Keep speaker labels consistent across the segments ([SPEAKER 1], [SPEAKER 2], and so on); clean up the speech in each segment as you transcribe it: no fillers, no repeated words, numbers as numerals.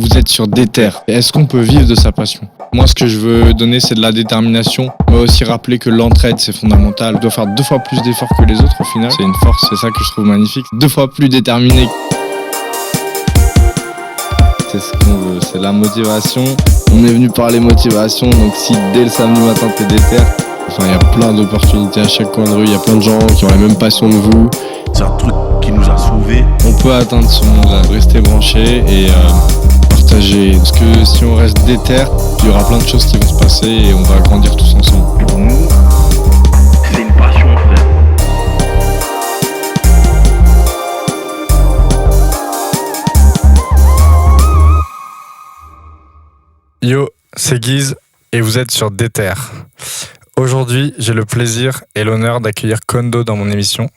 [SPEAKER 1] vous êtes sur Déter. Est-ce qu'on peut vivre de sa passion ? Moi, ce que je veux donner, c'est de la détermination, mais aussi rappeler que l'entraide, c'est fondamental. On doit faire 2 fois plus d'efforts que les autres, au final. C'est une force, c'est ça que je trouve magnifique. 2 fois plus déterminé. C'est ce qu'on veut, c'est la motivation. On est venu parler motivation, donc si dès le samedi matin, t'es déter, il y a plein d'opportunités à chaque coin de rue, il y a plein de gens qui ont la même passion que vous.
[SPEAKER 2] C'est un truc qui nous a sauvés.
[SPEAKER 1] On peut atteindre ce monde-là, rester branché et partager. Parce que si on reste déter, il y aura plein de choses qui vont se passer et on va grandir tous ensemble.
[SPEAKER 2] Pour nous, c'est une passion, frère.
[SPEAKER 3] Yo, c'est Guise et vous êtes sur Déter. Aujourd'hui, j'ai le plaisir et l'honneur d'accueillir Kondo dans mon émission.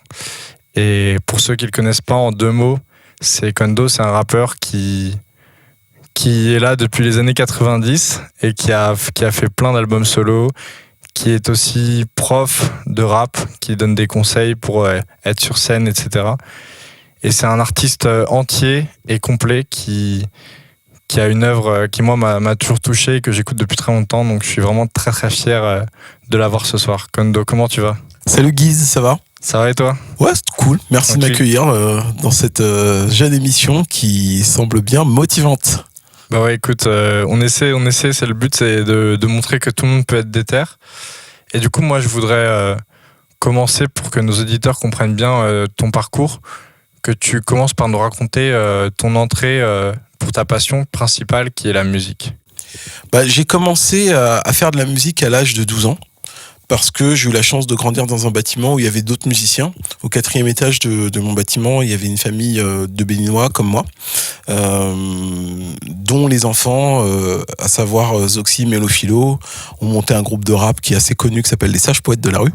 [SPEAKER 3] Et pour ceux qui ne le connaissent pas, en 2 mots, Kondo, c'est un rappeur qui est là depuis les années 90 et qui a fait plein d'albums solo, qui est aussi prof de rap, qui donne des conseils pour être sur scène, etc. Et c'est un artiste entier et complet qui a une œuvre qui, moi, m'a toujours touché et que j'écoute depuis très longtemps. Donc, je suis vraiment très, très fier de l'avoir ce soir. Kondo, comment tu vas ?
[SPEAKER 4] Salut Guise, ça va ?
[SPEAKER 3] Ça va et toi ?
[SPEAKER 4] Ouais, c'est cool. Merci de m'accueillir dans cette jeune émission qui semble bien motivante.
[SPEAKER 3] Bah ouais, écoute, on essaie, c'est le but, c'est de montrer que tout le monde peut être déter. Et du coup, moi, je voudrais commencer pour que nos auditeurs comprennent bien ton parcours, que tu commences par nous raconter ton entrée pour ta passion principale qui est la musique.
[SPEAKER 4] J'ai commencé à faire de la musique à l'âge de 12 ans parce que j'ai eu la chance de grandir dans un bâtiment où il y avait d'autres musiciens. Au 4e étage de mon bâtiment, il y avait une famille de Béninois comme moi, dont les enfants, à savoir Zoxy, Mélophilo, ont monté un groupe de rap qui est assez connu, qui s'appelle les Sages Poètes de la rue.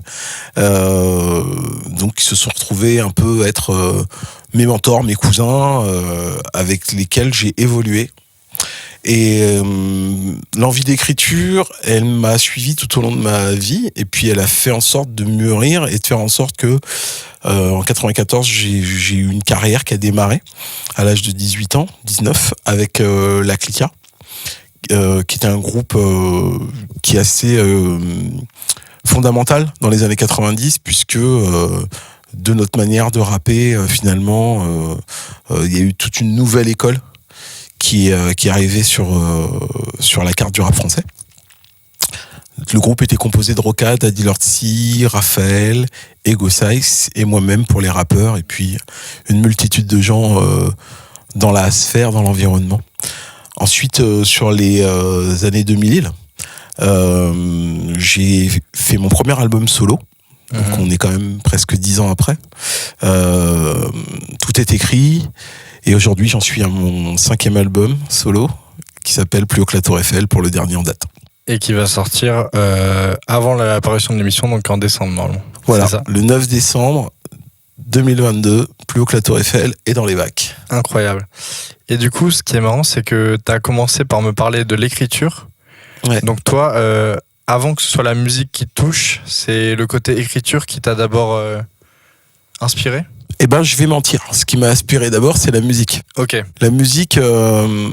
[SPEAKER 4] Donc ils se sont retrouvés un peu être mes mentors, mes cousins, avec lesquels j'ai évolué. Et l'envie d'écriture, elle m'a suivi tout au long de ma vie, et puis elle a fait en sorte de mûrir et de faire en sorte que en 94, j'ai eu une carrière qui a démarré à l'âge de 18 ans, 19, avec La Clica, qui était un groupe qui est assez fondamental dans les années 90, puisque de notre manière de rapper, finalement, il y a eu toute une nouvelle école qui est arrivé sur la carte du rap français. Le groupe était composé de Rocade, Adi Lortzi, Raphaël, Ego Size et moi-même pour les rappeurs, et puis une multitude de gens dans la sphère, dans l'environnement. Ensuite, sur les années 2000, j'ai fait mon premier album solo. Donc on est quand même presque 10 ans après. Tout est écrit. Et aujourd'hui, j'en suis à mon 5e album solo, qui s'appelle Plus haut que la Tour Eiffel, pour le dernier en date.
[SPEAKER 3] Et qui va sortir avant l'apparition de l'émission, donc en décembre, normalement.
[SPEAKER 4] Voilà, le 9 décembre 2022, Plus haut que la Tour Eiffel est dans les bacs.
[SPEAKER 3] Incroyable. Et du coup, ce qui est marrant, c'est que tu as commencé par me parler de l'écriture. Ouais. Donc toi, avant que ce soit la musique qui te touche, c'est le côté écriture qui t'a d'abord inspiré ?
[SPEAKER 4] Je vais mentir. Ce qui m'a inspiré d'abord, c'est la musique.
[SPEAKER 3] Ok.
[SPEAKER 4] La musique,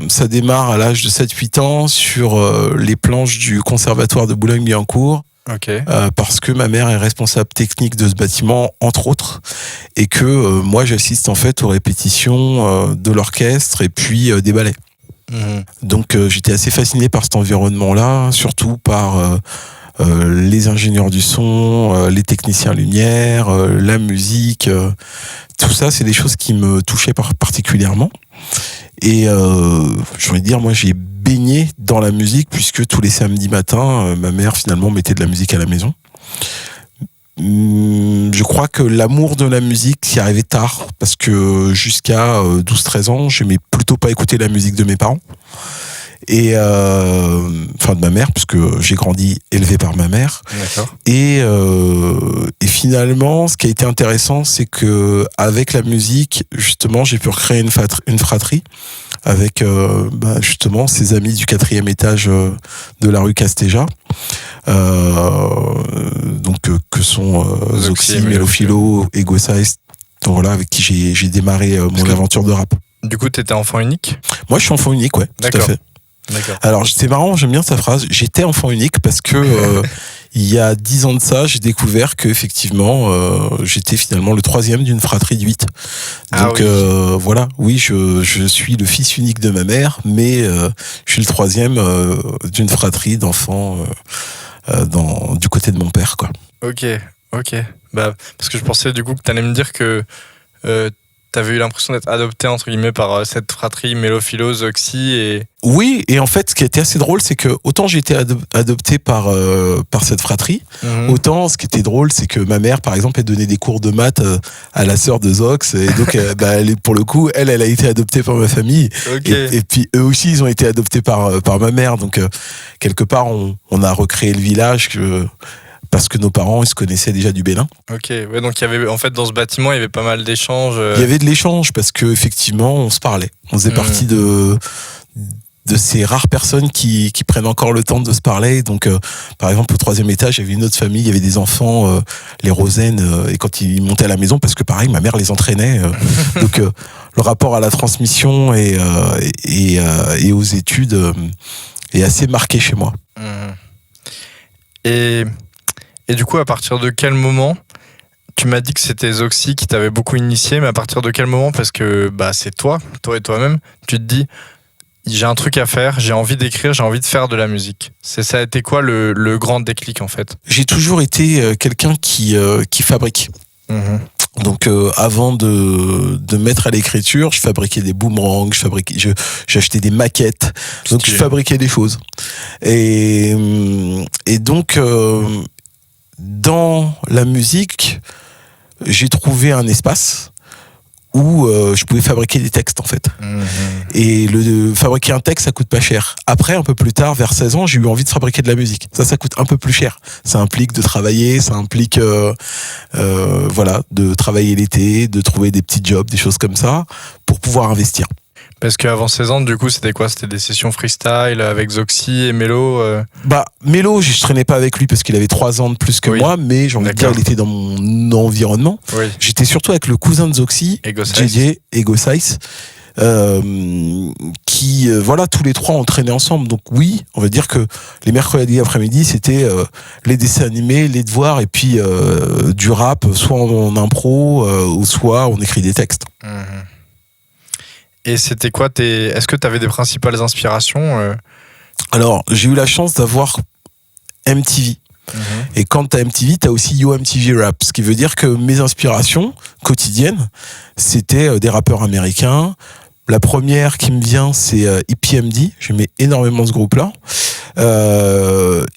[SPEAKER 4] ça démarre à l'âge de 7-8 ans sur les planches du conservatoire de Boulogne-Billancourt.
[SPEAKER 3] Ok.
[SPEAKER 4] Parce que ma mère est responsable technique de ce bâtiment, entre autres, et que moi, j'assiste en fait aux répétitions de l'orchestre et puis des ballets. Donc, j'étais assez fasciné par cet environnement-là, surtout par les ingénieurs du son, les techniciens lumière, la musique, tout ça, c'est des choses qui me touchaient particulièrement. Et je voulais dire, moi, j'ai baigné dans la musique puisque tous les samedis matins, ma mère finalement mettait de la musique à la maison. Je crois que l'amour de la musique s'y arrivait tard parce que jusqu'à 12-13 ans, j'aimais plutôt pas écouter la musique de mes parents. Et de ma mère, puisque j'ai grandi élevé par ma mère.
[SPEAKER 3] D'accord.
[SPEAKER 4] Et finalement, ce qui a été intéressant, c'est que avec la musique, justement, j'ai pu recréer une fratrie avec justement ces amis du 4e étage de la rue Castéja, que sont Zoxy, Mélophilo, Ego Size, voilà, avec qui j'ai démarré mon aventure de rap.
[SPEAKER 3] Du coup, t'étais enfant unique?
[SPEAKER 4] Moi, je suis enfant unique, ouais, tout à
[SPEAKER 3] D'accord.
[SPEAKER 4] fait.
[SPEAKER 3] D'accord.
[SPEAKER 4] Alors, c'est marrant, j'aime bien sa phrase. J'étais enfant unique parce que il y a 10 ans de ça, j'ai découvert que effectivement, j'étais finalement le 3e d'une fratrie de 8.
[SPEAKER 3] Ah
[SPEAKER 4] Donc
[SPEAKER 3] oui.
[SPEAKER 4] voilà, oui, je suis le fils unique de ma mère, mais je suis le 3e d'une fratrie d'enfants du côté de mon père, quoi.
[SPEAKER 3] Ok. Bah, parce que je pensais du coup que t'allais me dire que t'avais eu l'impression d'être adopté entre guillemets par cette fratrie Mélo-Philo, Zoxy et.
[SPEAKER 4] Oui, et en fait, ce qui était assez drôle, c'est que autant j'ai été adopté par cette fratrie, autant ce qui était drôle, c'est que ma mère, par exemple, elle donnait des cours de maths à la sœur de Zox, et donc, pour le coup, elle a été adoptée par ma famille,
[SPEAKER 3] Ok.
[SPEAKER 4] et puis eux aussi, ils ont été adoptés par ma mère, donc quelque part, on a recréé le village parce que nos parents, ils se connaissaient déjà du Bénin.
[SPEAKER 3] Ok. Ouais, donc il y avait en fait dans ce bâtiment, il y avait pas mal d'échanges.
[SPEAKER 4] Il y avait de l'échange parce que effectivement, on se parlait. On faisait partie de ces rares personnes qui prennent encore le temps de se parler. Donc, par exemple, au 3e étage, il y avait une autre famille, il y avait des enfants, les Rosen, et quand ils montaient à la maison, parce que pareil, ma mère les entraînait. Donc, le rapport à la transmission et aux études est assez marqué chez moi.
[SPEAKER 3] Et du coup, à partir de quel moment, tu m'as dit que c'était Zoxy qui t'avait beaucoup initié, mais à partir de quel moment, parce que bah, c'est toi et toi-même, tu te dis, j'ai un truc à faire, j'ai envie d'écrire, j'ai envie de faire de la musique. Ça a été quoi le grand déclic en fait?
[SPEAKER 4] J'ai toujours été quelqu'un qui fabrique. Donc avant de me mettre à l'écriture, je fabriquais des boomerangs, j'achetais des maquettes, donc je fabriquais des choses. Et donc dans la musique, j'ai trouvé un espace où je pouvais fabriquer des textes en fait. Et fabriquer un texte, ça coûte pas cher. Après, un peu plus tard, vers 16 ans, j'ai eu envie de fabriquer de la musique. Ça coûte un peu plus cher. Ça implique de travailler, ça implique de travailler l'été, de trouver des petits jobs, des choses comme ça, pour pouvoir investir.
[SPEAKER 3] Parce qu'avant 16 ans, du coup, c'était quoi? C'était des sessions freestyle avec Zoxy et Mélo
[SPEAKER 4] Mélo, je traînais pas avec lui parce qu'il avait 3 ans de plus que moi, mais j'ai envie de dire, il était dans mon environnement.
[SPEAKER 3] Oui.
[SPEAKER 4] J'étais surtout avec le cousin de Zoxy, JJ, Ego Size, qui, tous les 3 on traînait ensemble. Donc oui, on va dire que les mercredis après-midi, c'était les dessins animés, les devoirs, et puis du rap, soit en impro, ou soit on écrit des textes.
[SPEAKER 3] Et c'était quoi est-ce que tu avais des principales inspirations
[SPEAKER 4] Alors, j'ai eu la chance d'avoir MTV. Et quand t'as MTV, t'as aussi Yo MTV Rap. Ce qui veut dire que mes inspirations quotidiennes, c'était des rappeurs américains. La première qui me vient, c'est EPMD. J'aimais énormément ce groupe-là.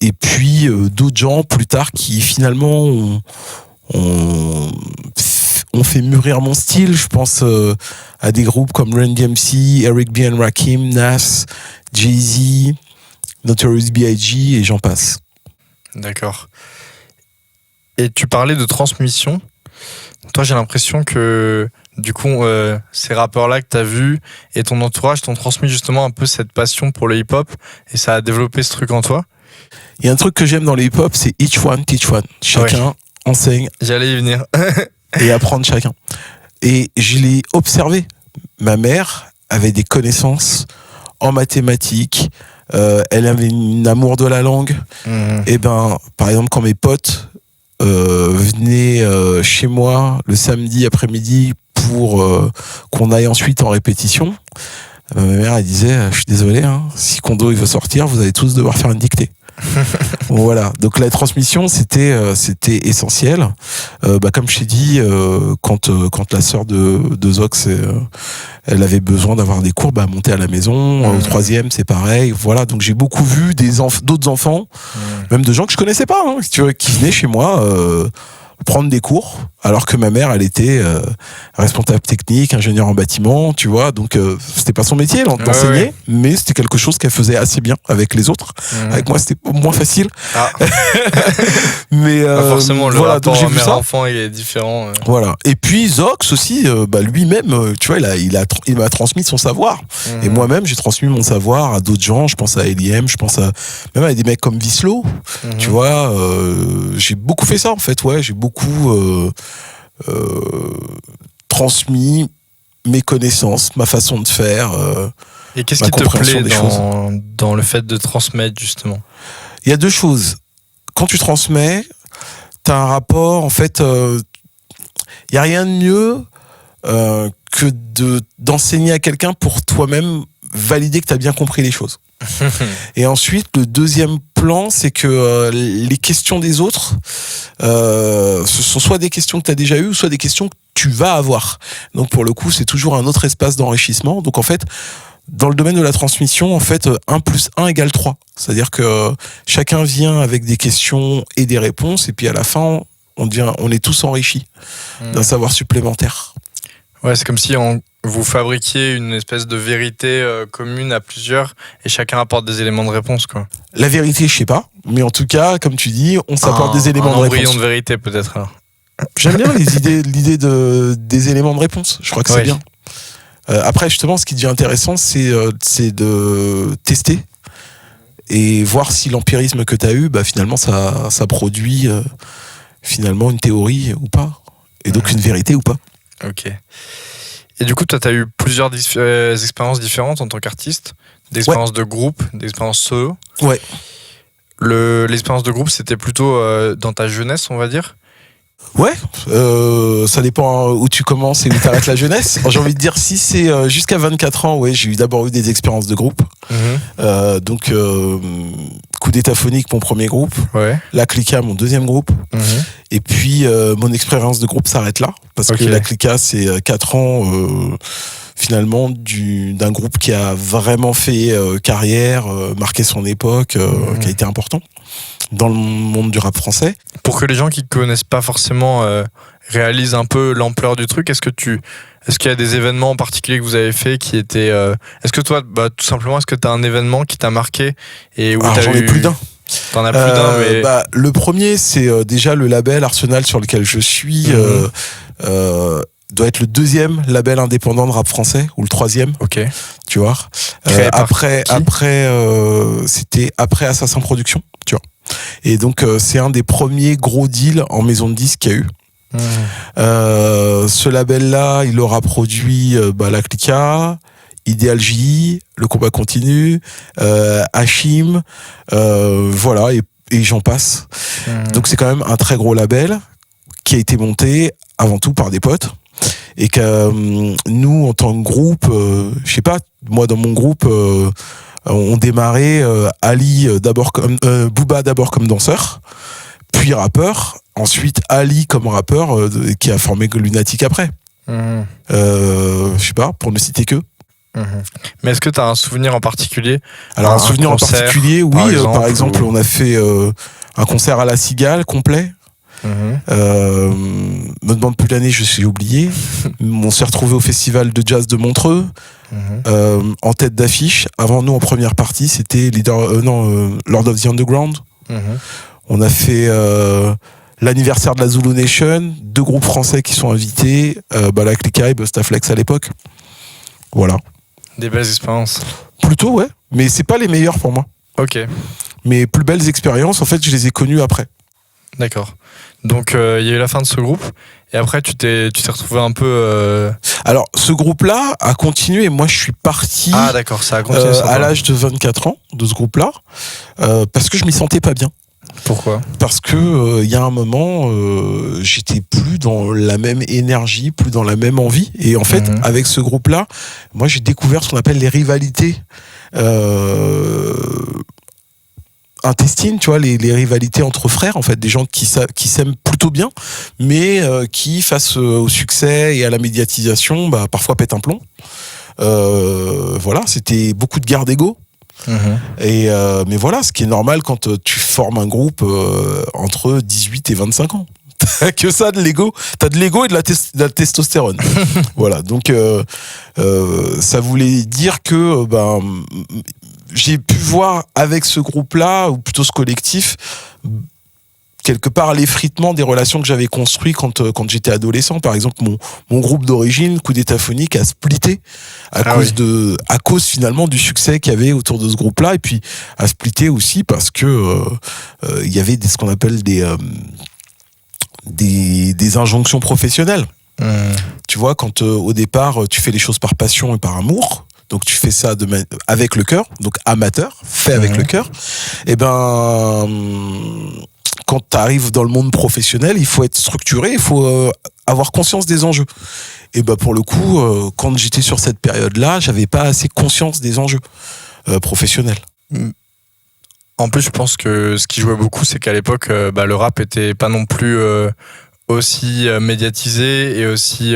[SPEAKER 4] Et puis d'autres gens plus tard qui finalement ont fait mûrir mon style. Je pense à des groupes comme Run DMC, Eric B. and Rakim, Nas, Jay-Z, Notorious B.I.G. et j'en passe.
[SPEAKER 3] D'accord. Et tu parlais de transmission. Toi, j'ai l'impression que du coup, ces rappeurs-là que tu as vus et ton entourage t'ont transmis justement un peu cette passion pour le hip-hop et ça a développé ce truc en toi.
[SPEAKER 4] Il y a un truc que j'aime dans le hip-hop, c'est each one, teach one. Chacun enseigne.
[SPEAKER 3] J'allais y venir.
[SPEAKER 4] Et apprendre chacun. Et je l'ai observé. Ma mère avait des connaissances en mathématiques. Elle avait un amour de la langue. Et par exemple, quand mes potes venaient chez moi le samedi après-midi pour qu'on aille ensuite en répétition, ma mère elle disait, je suis désolé, si Kondo il veut sortir, vous allez tous devoir faire une dictée. Voilà, donc la transmission c'était essentiel. Comme je t'ai dit, quand la sœur de Zox elle avait besoin d'avoir des cours, monter à la maison. Au 3e c'est pareil. Voilà, donc j'ai beaucoup vu d'autres enfants, même de gens que je connaissais pas, qui venaient chez moi prendre des cours, alors que ma mère elle était responsable technique, ingénieure en bâtiment, tu vois, donc c'était pas son métier d'enseigner, mais c'était quelque chose qu'elle faisait assez bien avec les autres. Avec moi c'était moins facile. Mais
[SPEAKER 3] forcément le rapport mère-enfant il est différent.
[SPEAKER 4] Voilà. Et puis Zox aussi, lui-même, tu vois, il m'a transmis son savoir. Et moi-même j'ai transmis mon savoir à d'autres gens. Je pense à Eliem, je pense même à des mecs comme Vislo. Tu vois, j'ai beaucoup fait ça en fait. Ouais, j'ai beaucoup transmis mes connaissances, ma façon de faire.
[SPEAKER 3] Et qu'est-ce
[SPEAKER 4] Ma
[SPEAKER 3] qui te
[SPEAKER 4] compréhension
[SPEAKER 3] plaît
[SPEAKER 4] des
[SPEAKER 3] dans le fait de transmettre, justement?
[SPEAKER 4] Il y a deux choses. Quand tu transmets, tu as un rapport, en fait, il n'y a rien de mieux que d'enseigner à quelqu'un pour toi-même valider que tu as bien compris les choses. Et ensuite, le deuxième plan, c'est que les questions des autres, ce sont soit des questions que tu as déjà eues, soit des questions que tu vas avoir. Donc pour le coup, c'est toujours un autre espace d'enrichissement. Donc en fait, dans le domaine de la transmission, en fait, 1 + 1 = 3. C'est-à-dire que chacun vient avec des questions et des réponses, et puis à la fin, on est tous enrichis d'un savoir supplémentaire.
[SPEAKER 3] Ouais, c'est comme si vous fabriquiez une espèce de vérité commune à plusieurs et chacun apporte des éléments de réponse, quoi.
[SPEAKER 4] La vérité, je sais pas, mais en tout cas, comme tu dis, on s'apporte des éléments de réponse.
[SPEAKER 3] Un embryon de vérité, peut-être. Alors.
[SPEAKER 4] J'aime bien l'idée des éléments de réponse. Je crois que c'est bien. Après, justement, ce qui devient intéressant, c'est de tester et voir si l'empirisme que tu as eu, finalement, ça produit finalement une théorie ou pas, et donc une vérité ou pas.
[SPEAKER 3] Ok. Et du coup, toi, tu as eu plusieurs expériences différentes en tant qu'artiste, d'expériences de groupe, d'expériences solo.
[SPEAKER 4] Ouais.
[SPEAKER 3] L'expérience de groupe, c'était plutôt dans ta jeunesse, on va dire.
[SPEAKER 4] Ouais, ça dépend où tu commences et où t'arrêtes la jeunesse. J'ai envie de dire, si c'est jusqu'à 24 ans, ouais, j'ai d'abord eu des expériences de groupe. Donc, Coup d'État Phonique, mon premier groupe.
[SPEAKER 3] Ouais.
[SPEAKER 4] La Clica, mon deuxième groupe. Et puis, mon expérience de groupe s'arrête là. Parce que la Clica, c'est 4 ans, finalement, d'un groupe qui a vraiment fait carrière, marqué son époque, qui a été important dans le monde du rap français.
[SPEAKER 3] Pour que les gens qui ne connaissent pas forcément réalisent un peu l'ampleur du truc, est-ce qu'il y a des événements en particulier que vous avez fait qui étaient... Est-ce que toi, tout simplement, est-ce que tu as un événement qui t'a marqué et où
[SPEAKER 4] j'en ai plus d'un.
[SPEAKER 3] T'en as plus d'un, mais...
[SPEAKER 4] le premier, c'est déjà le label Arsenal sur lequel je suis. Doit être le 2e label indépendant de rap français, ou le 3e.
[SPEAKER 3] Ok.
[SPEAKER 4] Tu vois. C'était après Assassin Production, tu vois. Et donc, c'est un des premiers gros deals en maison de disques qu'il y a eu. Ce label-là, il aura produit la Clica, Idéal J, Le Combat Continue, Hachim, voilà, et j'en passe. Donc c'est quand même un très gros label qui a été monté avant tout par des potes. Et que nous, en tant que groupe, je sais pas, moi dans mon groupe, on démarrait Ali Booba d'abord comme danseur, puis rappeur, ensuite Ali comme rappeur qui a formé Lunatic après. Je sais pas, pour ne citer que.
[SPEAKER 3] Mais est-ce que tu as un souvenir en particulier?
[SPEAKER 4] Alors un souvenir en particulier, oui. Par exemple, on a fait un concert à La Cigale complet. Me demande plus l'année, je suis oublié. On s'est retrouvé au festival de jazz de Montreux, en tête d'affiche. Avant nous, en première partie, c'était Lord of the Underground. On a fait l'anniversaire de la Zulu Nation, 2 groupes français qui sont invités, la Clica et Bustaflex à l'époque. Voilà.
[SPEAKER 3] Des belles expériences.
[SPEAKER 4] Plutôt, ouais. Mais c'est pas les meilleures pour moi.
[SPEAKER 3] Ok.
[SPEAKER 4] Mes plus belles expériences, en fait, je les ai connues après.
[SPEAKER 3] D'accord. Donc, il y a eu la fin de ce groupe. Et après, tu t'es retrouvé un peu...
[SPEAKER 4] Alors, ce groupe-là a continué. Moi, je suis parti
[SPEAKER 3] ah, d'accord, ça a continué,
[SPEAKER 4] à l'âge de 24 ans de ce groupe-là. Parce que je m'y sentais pas bien.
[SPEAKER 3] Pourquoi ?
[SPEAKER 4] Parce que y a un moment, j'étais plus dans la même énergie, plus dans la même envie. Et en fait, avec ce groupe-là, moi, j'ai découvert ce qu'on appelle les rivalités intestines, tu vois, les rivalités entre frères, en fait, des gens qui s'aiment plutôt bien, mais qui, face au succès et à la médiatisation, parfois pètent un plomb. Voilà, c'était beaucoup de guerre d'ego. Et mais voilà, ce qui est normal quand tu formes un groupe entre 18 et 25 ans. T'as que ça de l'ego. T'as de l'ego et de la testostérone. Voilà, donc ça voulait dire que j'ai pu voir avec ce groupe-là, ou plutôt ce collectif, quelque part l'effritement des relations que j'avais construites quand j'étais adolescent. Par exemple, mon groupe d'origine, Coup d'État Phonique, a splitté à cause finalement du succès qu'il y avait autour de ce groupe-là, et puis a splitté aussi parce que il y avait ce qu'on appelle des injonctions professionnelles. Tu vois, quand au départ, tu fais les choses par passion et par amour, donc tu fais ça avec le cœur, donc amateur, fait avec le cœur, et ben, quand tu arrives dans le monde professionnel, il faut être structuré, il faut avoir conscience des enjeux. Et ben pour le coup, quand j'étais sur cette période-là, j'avais pas assez conscience des enjeux professionnels.
[SPEAKER 3] En plus, je pense que ce qui jouait beaucoup, c'est qu'à l'époque, le rap était pas non plus aussi médiatisé et aussi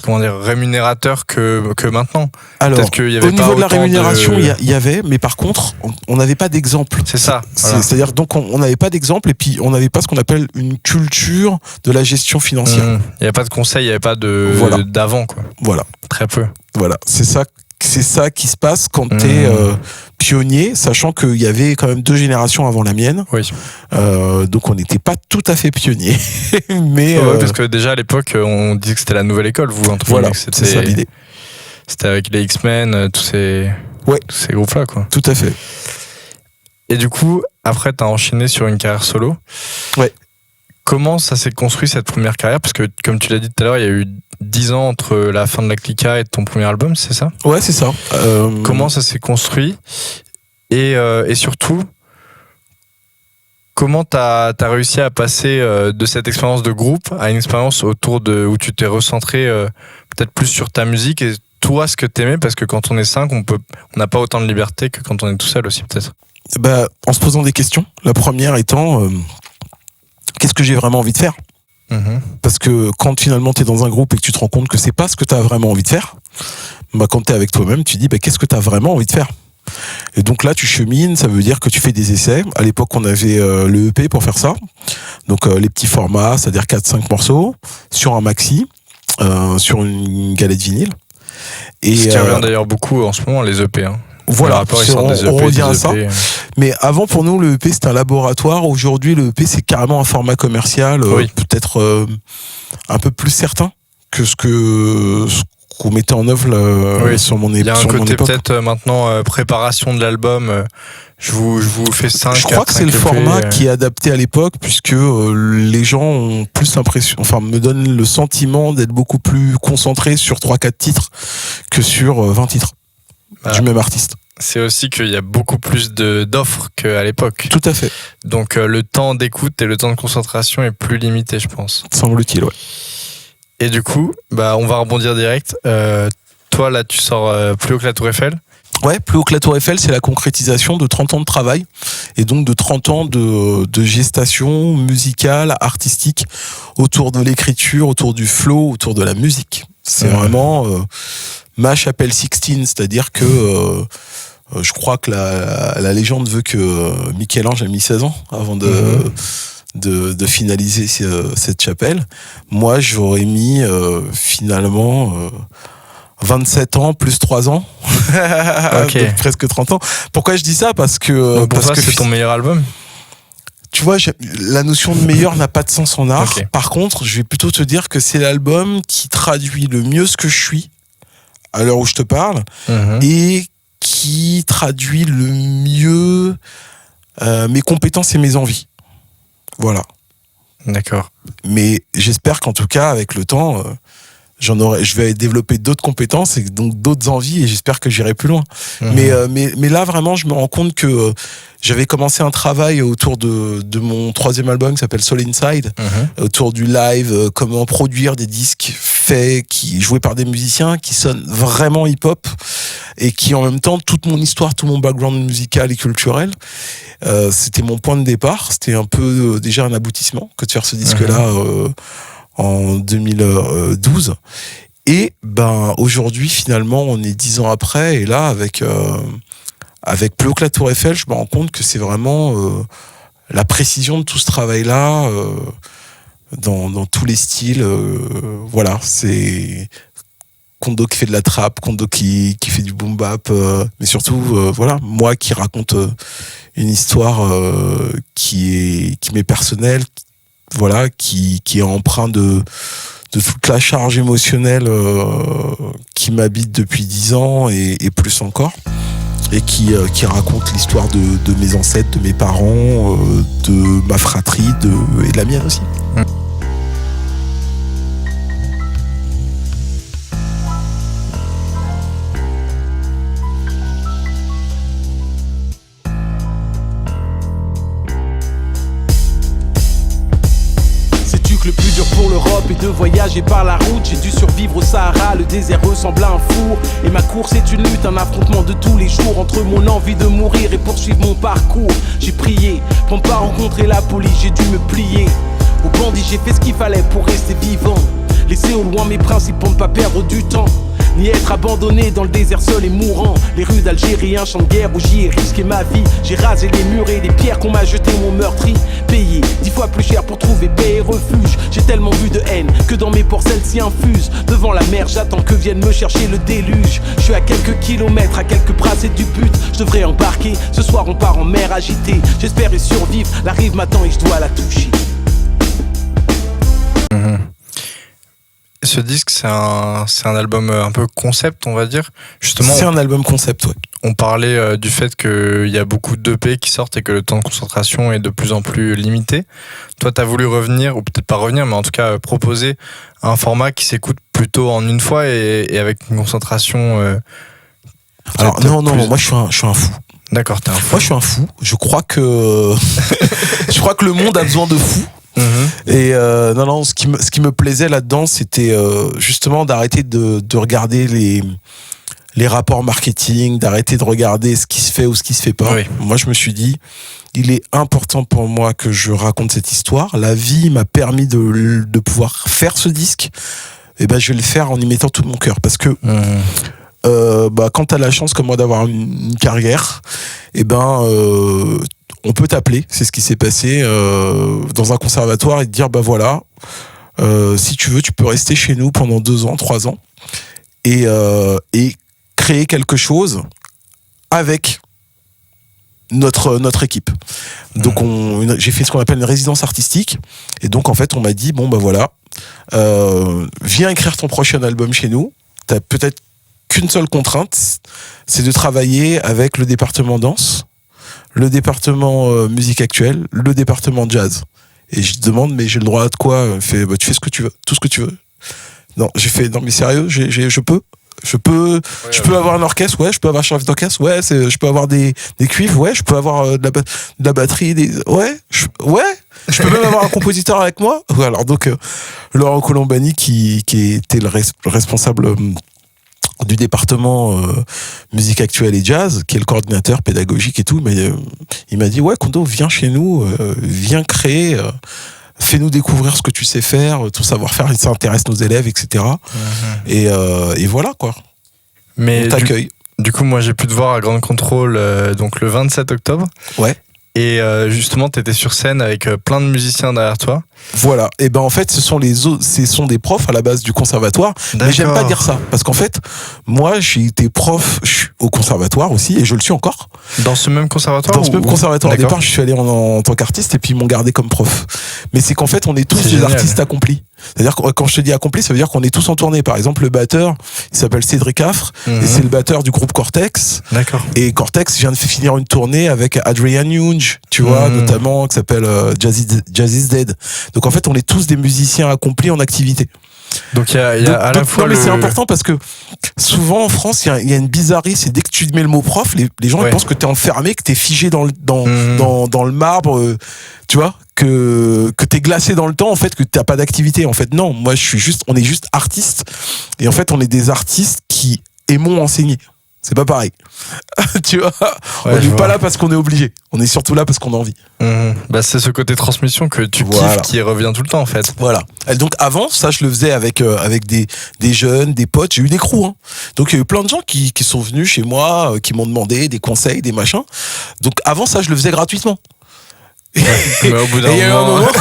[SPEAKER 3] rémunérateur que maintenant.
[SPEAKER 4] Alors,
[SPEAKER 3] qu'il y avait
[SPEAKER 4] au niveau de la
[SPEAKER 3] autant
[SPEAKER 4] rémunération, il y avait, mais par contre, on n'avait pas d'exemple.
[SPEAKER 3] C'est ça. Voilà.
[SPEAKER 4] C'est-à-dire, donc, on n'avait pas d'exemple et puis on n'avait pas ce qu'on appelle une culture de la gestion financière.
[SPEAKER 3] Il n'y avait pas de conseils, il n'y avait pas d'avant, quoi.
[SPEAKER 4] Voilà.
[SPEAKER 3] Très peu.
[SPEAKER 4] Voilà, c'est ça qui se passe quand t'es pionnier, sachant qu'il y avait quand même 2 générations avant la mienne.
[SPEAKER 3] Oui.
[SPEAKER 4] Donc on n'était pas tout à fait pionniers. Mais
[SPEAKER 3] parce que déjà à l'époque, on disait que c'était la nouvelle école, vous.
[SPEAKER 4] Voilà, c'est ça l'idée.
[SPEAKER 3] C'était avec les X-Men, tous ces groupes-là, quoi.
[SPEAKER 4] Tout à fait.
[SPEAKER 3] Et du coup, après, t'as enchaîné sur une carrière solo.
[SPEAKER 4] Ouais.
[SPEAKER 3] Comment ça s'est construit cette première carrière? Parce que, comme tu l'as dit tout à l'heure, il y a eu 10 ans entre la fin de la Clica et ton premier album, c'est ça?
[SPEAKER 4] Ouais, c'est ça.
[SPEAKER 3] Comment ça s'est construit? Et surtout, comment t'as réussi à passer de cette expérience de groupe à une expérience où tu t'es recentré peut-être plus sur ta musique et toi, ce que t'aimais? Parce que quand on est 5, on n'a pas autant de liberté que quand on est tout seul aussi, peut-être.
[SPEAKER 4] En se posant des questions. La première étant... qu'est-ce que j'ai vraiment envie de faire? Parce que quand finalement t'es dans un groupe et que tu te rends compte que c'est pas ce que t'as vraiment envie de faire, quand t'es avec toi-même, tu dis qu'est-ce que t'as vraiment envie de faire? Et donc là tu chemines, ça veut dire que tu fais des essais. À l'époque on avait le EP pour faire ça, donc les petits formats, c'est-à-dire 4-5 morceaux sur un maxi, sur une galette vinyle. Et
[SPEAKER 3] ce qui revient d'ailleurs beaucoup en ce moment, les EP.
[SPEAKER 4] Voilà, on revient à ça. Mais avant, pour nous, le EP, c'était un laboratoire. Aujourd'hui, le EP, c'est carrément un format commercial, peut-être un peu plus certain que ce qu'on mettait en œuvre sur mon époque.
[SPEAKER 3] Il y a un côté peut-être maintenant préparation de l'album. Je vous fais 5.
[SPEAKER 4] Je crois que c'est le format qui est adapté à l'époque, puisque les gens ont plus l'impression, me donnent le sentiment d'être beaucoup plus concentrés sur 3-4 titres que sur 20 titres. Du même artiste.
[SPEAKER 3] C'est aussi qu'il y a beaucoup plus d'offres qu'à l'époque.
[SPEAKER 4] Tout à fait.
[SPEAKER 3] Donc le temps d'écoute et le temps de concentration est plus limité, je pense.
[SPEAKER 4] Semble-t-il, ouais.
[SPEAKER 3] Et du coup, on va rebondir direct. Toi, là, tu sors Plus haut que la Tour Eiffel.
[SPEAKER 4] Ouais, Plus haut que la Tour Eiffel, c'est la concrétisation de 30 ans de travail et donc de 30 ans de gestation musicale, artistique, autour de l'écriture, autour du flow, autour de la musique. C'est vraiment... ma chapelle Sixtine, c'est-à-dire que je crois que la légende veut que Michel-Ange a mis 16 ans avant de finaliser cette chapelle. Moi, j'aurais mis finalement 27 ans plus 3 ans, donc presque 30 ans. Pourquoi je dis ça? Parce que...
[SPEAKER 3] Donc pour toi, c'est ton meilleur album?
[SPEAKER 4] Tu vois, la notion de meilleur n'a pas de sens en art. Par contre, je vais plutôt te dire que c'est l'album qui traduit le mieux ce que je suis à l'heure où je te parle, et qui traduit le mieux mes compétences et mes envies. Voilà. D'accord. Mais j'espère qu'en tout cas, avec le temps, je vais développer d'autres compétences et donc d'autres envies, et j'espère que j'irai plus loin. Mais là, vraiment, je me rends compte que j'avais commencé un travail autour de mon 3e album qui s'appelle Soul Inside, autour du live, comment produire des disques joués par des musiciens qui sonnent vraiment hip-hop et qui en même temps, toute mon histoire, tout mon background musical et culturel, c'était mon point de départ. C'était un peu déjà un aboutissement que de faire ce disque-là en 2012. Et aujourd'hui, finalement, on est 10 ans après, et là, avec Plus haut que la Tour Eiffel, je me rends compte que c'est vraiment la précision de tout ce travail-là, dans tous les styles. Voilà, c'est Kondo qui fait de la trap, Kondo qui fait du boom bap, mais surtout, moi qui raconte une histoire qui m'est personnelle, qui est empreint de toute la charge émotionnelle qui m'habite depuis 10 ans et plus encore, et qui raconte l'histoire de mes ancêtres, de mes parents, de ma fratrie et de la mienne aussi.
[SPEAKER 5] stop et de voyager par la route. J'ai dû survivre au Sahara, le désert ressemble à un four. Et ma course est une lutte, un affrontement de tous les jours entre mon envie de mourir et poursuivre mon parcours. J'ai prié pour ne pas rencontrer la police, j'ai dû me plier aux bandits, j'ai fait ce qu'il fallait pour rester vivant. Laisser au loin mes principes pour ne pas perdre du temps, ni être abandonné dans le désert seul et mourant. Les rues d'Algérie, un champ de guerre où j'y ai risqué ma vie. J'ai rasé les murs et les pierres qu'on m'a jetées m'ont meurtri. Payé 10 fois plus cher pour trouver paix et refuge. J'ai tellement vu de haine que dans mes pores celle-ci infuse. Devant la mer, j'attends que vienne me chercher le déluge. Je suis à quelques kilomètres, à quelques brassées du but. Je devrais embarquer, ce soir on part en mer agitée. J'espère y survivre, la rive m'attend et je dois la toucher.
[SPEAKER 3] Ce disque, c'est un album un peu concept, on va dire. Justement,
[SPEAKER 4] C'est un album concept, ouais.
[SPEAKER 3] on parlait du fait qu'il y a beaucoup d'EP qui sortent et que le temps de concentration est de plus en plus limité. Toi, tu as voulu revenir, ou peut-être pas revenir, mais en tout cas proposer un format qui s'écoute plutôt en une fois et avec une concentration...
[SPEAKER 4] Alors non, moi je suis un fou.
[SPEAKER 3] D'accord, t'es un fou.
[SPEAKER 4] Moi je suis un fou. Je crois que le monde a besoin de fous. Et non, ce qui me plaisait là-dedans, c'était justement d'arrêter de regarder les rapports marketing, d'arrêter de regarder ce qui se fait ou ce qui se fait pas.
[SPEAKER 3] Oui.
[SPEAKER 4] Moi, je me suis dit, il est important pour moi que je raconte cette histoire. La vie m'a permis de pouvoir faire ce disque. Et ben, je vais le faire en y mettant tout mon cœur, parce que quand t'as la chance comme moi d'avoir une carrière, et ben on peut t'appeler, c'est ce qui s'est passé dans un conservatoire, et te dire bah voilà, si tu veux, tu peux rester chez nous pendant 2 ans, 3 ans, et créer quelque chose avec notre équipe. Donc j'ai fait ce qu'on appelle une résidence artistique, et donc en fait on m'a dit bon bah voilà, viens écrire ton prochain album chez nous. T'as peut-être qu'une seule contrainte, c'est de travailler avec le département danse, le département musique actuelle, le département jazz. Et je demande, mais j'ai le droit de quoi? Il fait, bah, tu fais ce que tu veux, tout ce que tu veux. Non, j'ai fait, non mais sérieux, je peux avoir un orchestre, ouais, je peux avoir un chef d'orchestre, ouais, je peux avoir des cuivres, ouais, je peux avoir de la batterie, je peux même avoir un compositeur avec moi. Alors donc, Laurent Colombani, qui était le responsable du département musique actuelle et jazz, qui est le coordinateur pédagogique et tout, mais il m'a dit ouais, Kondo, viens chez nous, viens créer, fais-nous découvrir ce que tu sais faire, ton savoir-faire, ça intéresse nos élèves, etc. Et voilà quoi.
[SPEAKER 3] Mais
[SPEAKER 4] on t'accueille.
[SPEAKER 3] Du coup, moi j'ai pu te voir à Grande Contrôle donc le 27 octobre.
[SPEAKER 4] Ouais.
[SPEAKER 3] Et justement, t'étais sur scène avec plein de musiciens derrière toi.
[SPEAKER 4] Voilà. Et ben en fait, ce sont des profs à la base du conservatoire.
[SPEAKER 3] D'accord.
[SPEAKER 4] Mais j'aime pas dire ça, parce qu'en fait, moi j'ai été prof au conservatoire aussi, et je le suis encore.
[SPEAKER 3] Dans ce même conservatoire?
[SPEAKER 4] Dans ce même conservatoire. Au
[SPEAKER 3] D'accord.
[SPEAKER 4] départ, je suis allé en tant qu'artiste, et puis ils m'ont gardé comme prof. Mais c'est qu'en fait, on est tous
[SPEAKER 3] C'est
[SPEAKER 4] des
[SPEAKER 3] génial.
[SPEAKER 4] artistes accomplis. C'est-à-dire que quand je te dis accompli, ça veut dire qu'on est tous en tournée. Par exemple, le batteur, il s'appelle Cédric Affre, et c'est le batteur du groupe Cortex.
[SPEAKER 3] D'accord.
[SPEAKER 4] Et Cortex vient de finir une tournée avec Adrian Younge, tu vois, notamment, qui s'appelle Jazz is Dead. Donc en fait, on est tous des musiciens accomplis en activité.
[SPEAKER 3] Donc il y a à la fois
[SPEAKER 4] mais c'est important, parce que souvent en France, il y a une bizarrerie, c'est dès que tu mets le mot prof, les gens ils pensent que t'es enfermé, que t'es figé dans le marbre, tu vois, que t'es glacé dans le temps, en fait, que t'as pas d'activité. En fait, non, moi on est juste artistes, et en fait on est des artistes qui aimons enseigner. C'est pas pareil. Tu vois, on n'est pas là parce qu'on est obligé. On est surtout là parce qu'on a envie.
[SPEAKER 3] Bah, c'est ce côté transmission que tu kiffes qui revient tout le temps en fait.
[SPEAKER 4] Voilà. Et donc avant, ça je le faisais avec des jeunes, des potes. J'ai eu des crews. Hein. Donc il y a eu plein de gens qui sont venus chez moi, qui m'ont demandé des conseils, des machins. Donc avant ça, je le faisais gratuitement.
[SPEAKER 3] Mais au bout d'un
[SPEAKER 4] et il y a eu un
[SPEAKER 3] moment,
[SPEAKER 4] moment,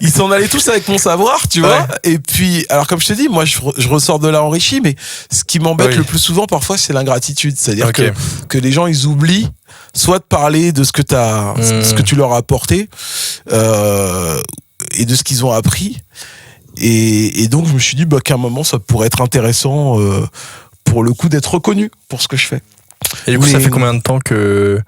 [SPEAKER 4] ils s'en allaient tous avec mon savoir, tu vois. Et puis, alors comme je te dis, moi je ressors de là enrichi, mais ce qui m'embête le plus souvent parfois, c'est l'ingratitude. C'est-à-dire que les gens, ils oublient soit de parler de ce que ce que tu leur as apporté, et de ce qu'ils ont appris. Et donc je me suis dit qu'à un moment, ça pourrait être intéressant pour le coup d'être reconnu pour ce que je fais.
[SPEAKER 3] Et du coup, ça fait combien de temps que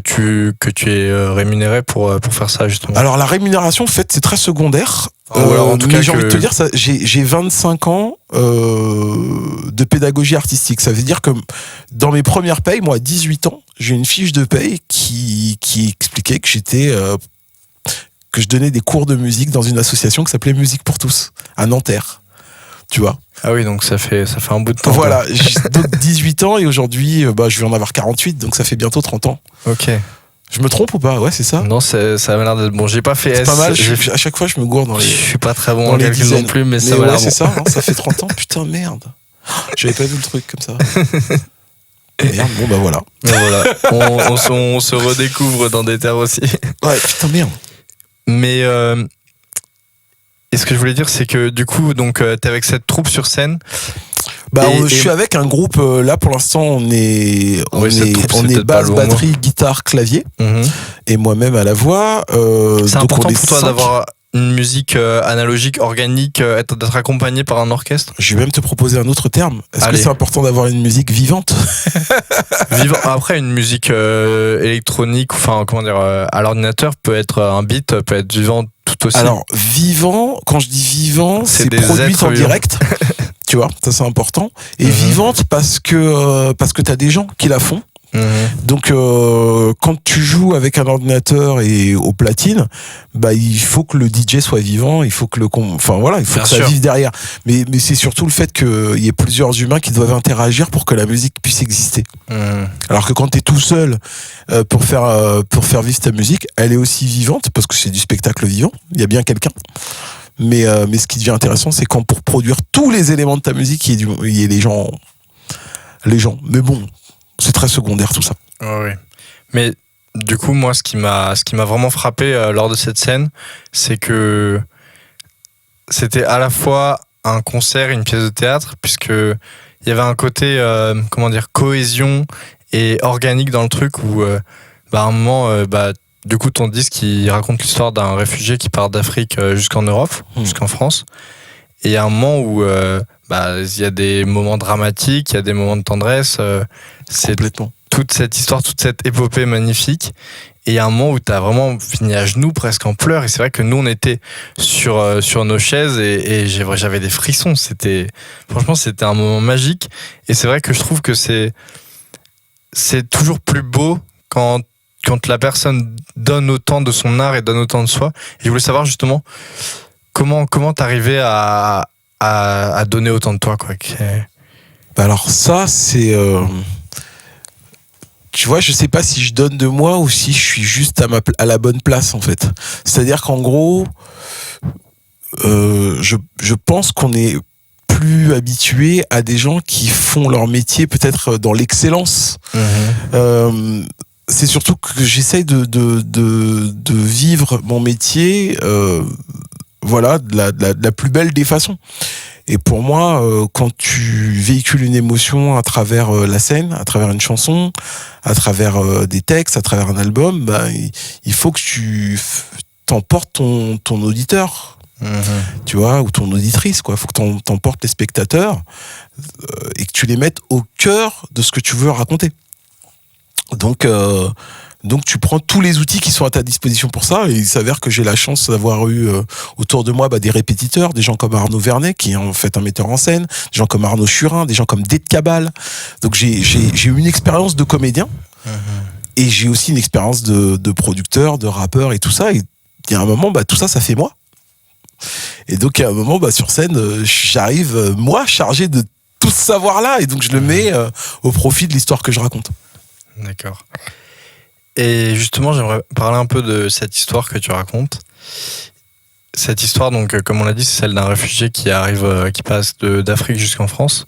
[SPEAKER 3] tu es rémunéré pour faire ça justement?
[SPEAKER 4] Alors la rémunération, en fait, c'est très secondaire.
[SPEAKER 3] En tout cas,
[SPEAKER 4] j'ai envie de te dire, j'ai 25 ans de pédagogie artistique. Ça veut dire que dans mes premières payes, moi à 18 ans, j'ai une fiche de paye qui expliquait que j'étais que je donnais des cours de musique dans une association qui s'appelait Musique pour tous, à Nanterre. Tu vois.
[SPEAKER 3] Ah oui, donc ça fait un bout de temps.
[SPEAKER 4] Voilà, j'ai donc 18 ans et aujourd'hui, je vais en avoir 48, donc ça fait bientôt 30 ans.
[SPEAKER 3] Ok.
[SPEAKER 4] Je me trompe ou pas? Ouais, c'est ça.
[SPEAKER 3] Non, ça a l'air d'être bon. J'ai pas fait
[SPEAKER 4] C'est
[SPEAKER 3] S.
[SPEAKER 4] pas mal, à chaque fois je me gourde dans les...
[SPEAKER 3] Je suis pas très bon
[SPEAKER 4] dans
[SPEAKER 3] en
[SPEAKER 4] les
[SPEAKER 3] calcul non
[SPEAKER 4] dizaines.
[SPEAKER 3] plus, mais ça
[SPEAKER 4] Mais
[SPEAKER 3] m'a
[SPEAKER 4] ouais,
[SPEAKER 3] l'air
[SPEAKER 4] c'est
[SPEAKER 3] bon.
[SPEAKER 4] ça, hein, ça fait 30 ans, putain, merde. J'avais pas vu le truc comme ça. Merde, bon bah voilà.
[SPEAKER 3] Mais voilà, on se redécouvre dans des terres aussi.
[SPEAKER 4] Ouais, putain, merde.
[SPEAKER 3] Mais et ce que je voulais dire, c'est que du coup, donc t'es avec cette troupe sur scène.
[SPEAKER 4] Je suis avec un groupe, là pour l'instant on est
[SPEAKER 3] peut-être pas
[SPEAKER 4] basse,
[SPEAKER 3] lourd,
[SPEAKER 4] batterie, guitare, clavier, et moi-même à la voix.
[SPEAKER 3] C'est
[SPEAKER 4] donc
[SPEAKER 3] important
[SPEAKER 4] on est
[SPEAKER 3] pour toi
[SPEAKER 4] 5.
[SPEAKER 3] d'avoir une musique analogique, organique, d'être accompagné par un orchestre.
[SPEAKER 4] Je vais même te proposer un autre terme. Est-ce que
[SPEAKER 3] Allez.
[SPEAKER 4] c'est important d'avoir une musique vivante?
[SPEAKER 3] Après, une musique électronique, enfin comment dire, à l'ordinateur peut être un beat, peut être vivant tout aussi.
[SPEAKER 4] Alors vivant, quand je dis vivant,
[SPEAKER 3] C'est
[SPEAKER 4] c'est
[SPEAKER 3] des
[SPEAKER 4] produite
[SPEAKER 3] êtres
[SPEAKER 4] en
[SPEAKER 3] vivants.
[SPEAKER 4] direct. Tu vois, ça c'est important. Et vivante parce que t'as des gens qui la font. Donc quand tu joues avec un ordinateur et aux platines, il faut que le DJ soit vivant, il faut que il faut
[SPEAKER 3] Bien
[SPEAKER 4] que ça
[SPEAKER 3] sûr.
[SPEAKER 4] vive derrière. Mais c'est surtout le fait qu'il y ait plusieurs humains qui doivent interagir pour que la musique puisse exister. Alors que quand t'es tout seul pour faire vivre ta musique, elle est aussi vivante parce que c'est du spectacle vivant. Il y a bien quelqu'un. Mais ce qui devient intéressant, c'est quand pour produire tous les éléments de ta musique, il y ait les gens. Mais bon, c'est très secondaire tout ça.
[SPEAKER 3] Ouais. Mais du coup, moi, ce qui m'a vraiment frappé lors de cette scène, c'est que c'était à la fois un concert et une pièce de théâtre, puisque il y avait un côté, cohésion et organique dans le truc où, à un moment, du coup, ton disque, il raconte l'histoire d'un réfugié qui part d'Afrique jusqu'en Europe, jusqu'en France. Et il y a un moment où il y a des moments dramatiques, il y a des moments de tendresse. C'est
[SPEAKER 4] Complètement.
[SPEAKER 3] toute cette histoire, toute cette épopée magnifique. Et il y a un moment où t'as vraiment fini à genoux, presque en pleurs. Et c'est vrai que nous, on était sur nos chaises et j'avais des frissons. Franchement, c'était un moment magique. Et c'est vrai que je trouve que c'est toujours plus beau quand la personne donne autant de son art et donne autant de soi. Et je voulais savoir justement comment t'arrivais à donner autant de toi, quoi.
[SPEAKER 4] Alors ça, c'est... tu vois, je sais pas si je donne de moi ou si je suis juste à la bonne place, en fait. C'est-à-dire qu'en gros, je pense qu'on est plus habitué à des gens qui font leur métier peut-être dans l'excellence. C'est surtout que j'essaye de vivre mon métier de la plus belle des façons. Et pour moi, quand tu véhicules une émotion à travers la scène, à travers une chanson, à travers des textes, à travers un album, il faut que tu t'emportes ton auditeur, tu vois, ou ton auditrice, quoi. Il faut que t'emportes les spectateurs et que tu les mettes au cœur de ce que tu veux raconter. Donc tu prends tous les outils qui sont à ta disposition pour ça, et il s'avère que j'ai la chance d'avoir eu autour de moi des répétiteurs, des gens comme Arnaud Vernet qui est en fait un metteur en scène, des gens comme Arnaud Churin, des gens comme Dede Cabal. Donc j'ai eu une expérience de comédien et j'ai aussi une expérience de producteur, de rappeur et tout ça. Et il y a un moment, tout ça fait moi. Et donc à un moment, sur scène, j'arrive moi chargé de tout ce savoir-là, et donc je le mets au profit de l'histoire que je raconte. D'accord.
[SPEAKER 3] Et justement, j'aimerais parler un peu de cette histoire que tu racontes. Cette histoire, donc, comme on l'a dit, c'est celle d'un réfugié qui passe d'Afrique jusqu'en France.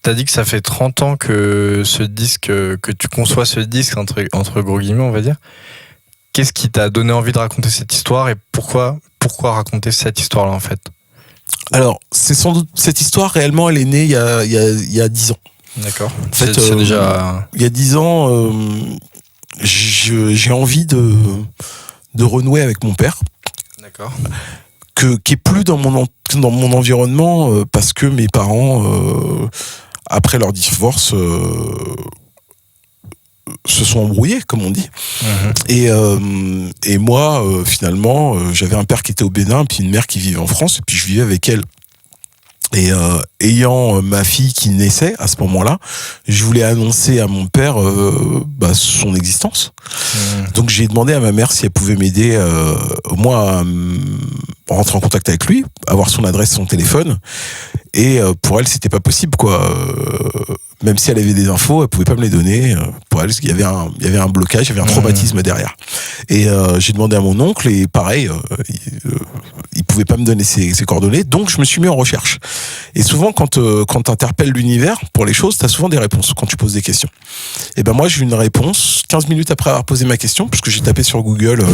[SPEAKER 3] T'as dit que ça fait 30 ans que ce disque, que tu conçois ce disque, entre gros guillemets, on va dire. Qu'est-ce qui t'a donné envie de raconter cette histoire, et pourquoi raconter cette histoire-là, en fait?
[SPEAKER 4] Alors, c'est sans doute, cette histoire, réellement, elle est née il y a 10 ans.
[SPEAKER 3] D'accord.
[SPEAKER 4] En fait,
[SPEAKER 3] c'est déjà...
[SPEAKER 4] il y a 10 ans, j'ai envie de renouer avec mon père.
[SPEAKER 3] D'accord.
[SPEAKER 4] Qui est plus dans mon environnement, parce que mes parents, après leur divorce, se sont embrouillés, comme on dit. Et moi, finalement, j'avais un père qui était au Bénin, puis une mère qui vivait en France, et puis je vivais avec elle. Et ayant ma fille qui naissait à ce moment-là, je voulais annoncer à mon père son existence. Donc j'ai demandé à ma mère si elle pouvait m'aider au moins à rentrer en contact avec lui, avoir son adresse, son téléphone. Et pour elle, c'était pas possible, quoi. Même si elle avait des infos, elle pouvait pas me les donner. Pour elle, il y avait un blocage, il y avait un traumatisme derrière. Et j'ai demandé à mon oncle, et pareil, il pouvait pas me donner ses coordonnées. Donc je me suis mis en recherche. Et souvent, quand t'interpelles l'univers pour les choses, t'as souvent des réponses quand tu poses des questions. Et ben moi, j'ai eu une réponse 15 minutes après avoir posé ma question, puisque j'ai tapé sur Google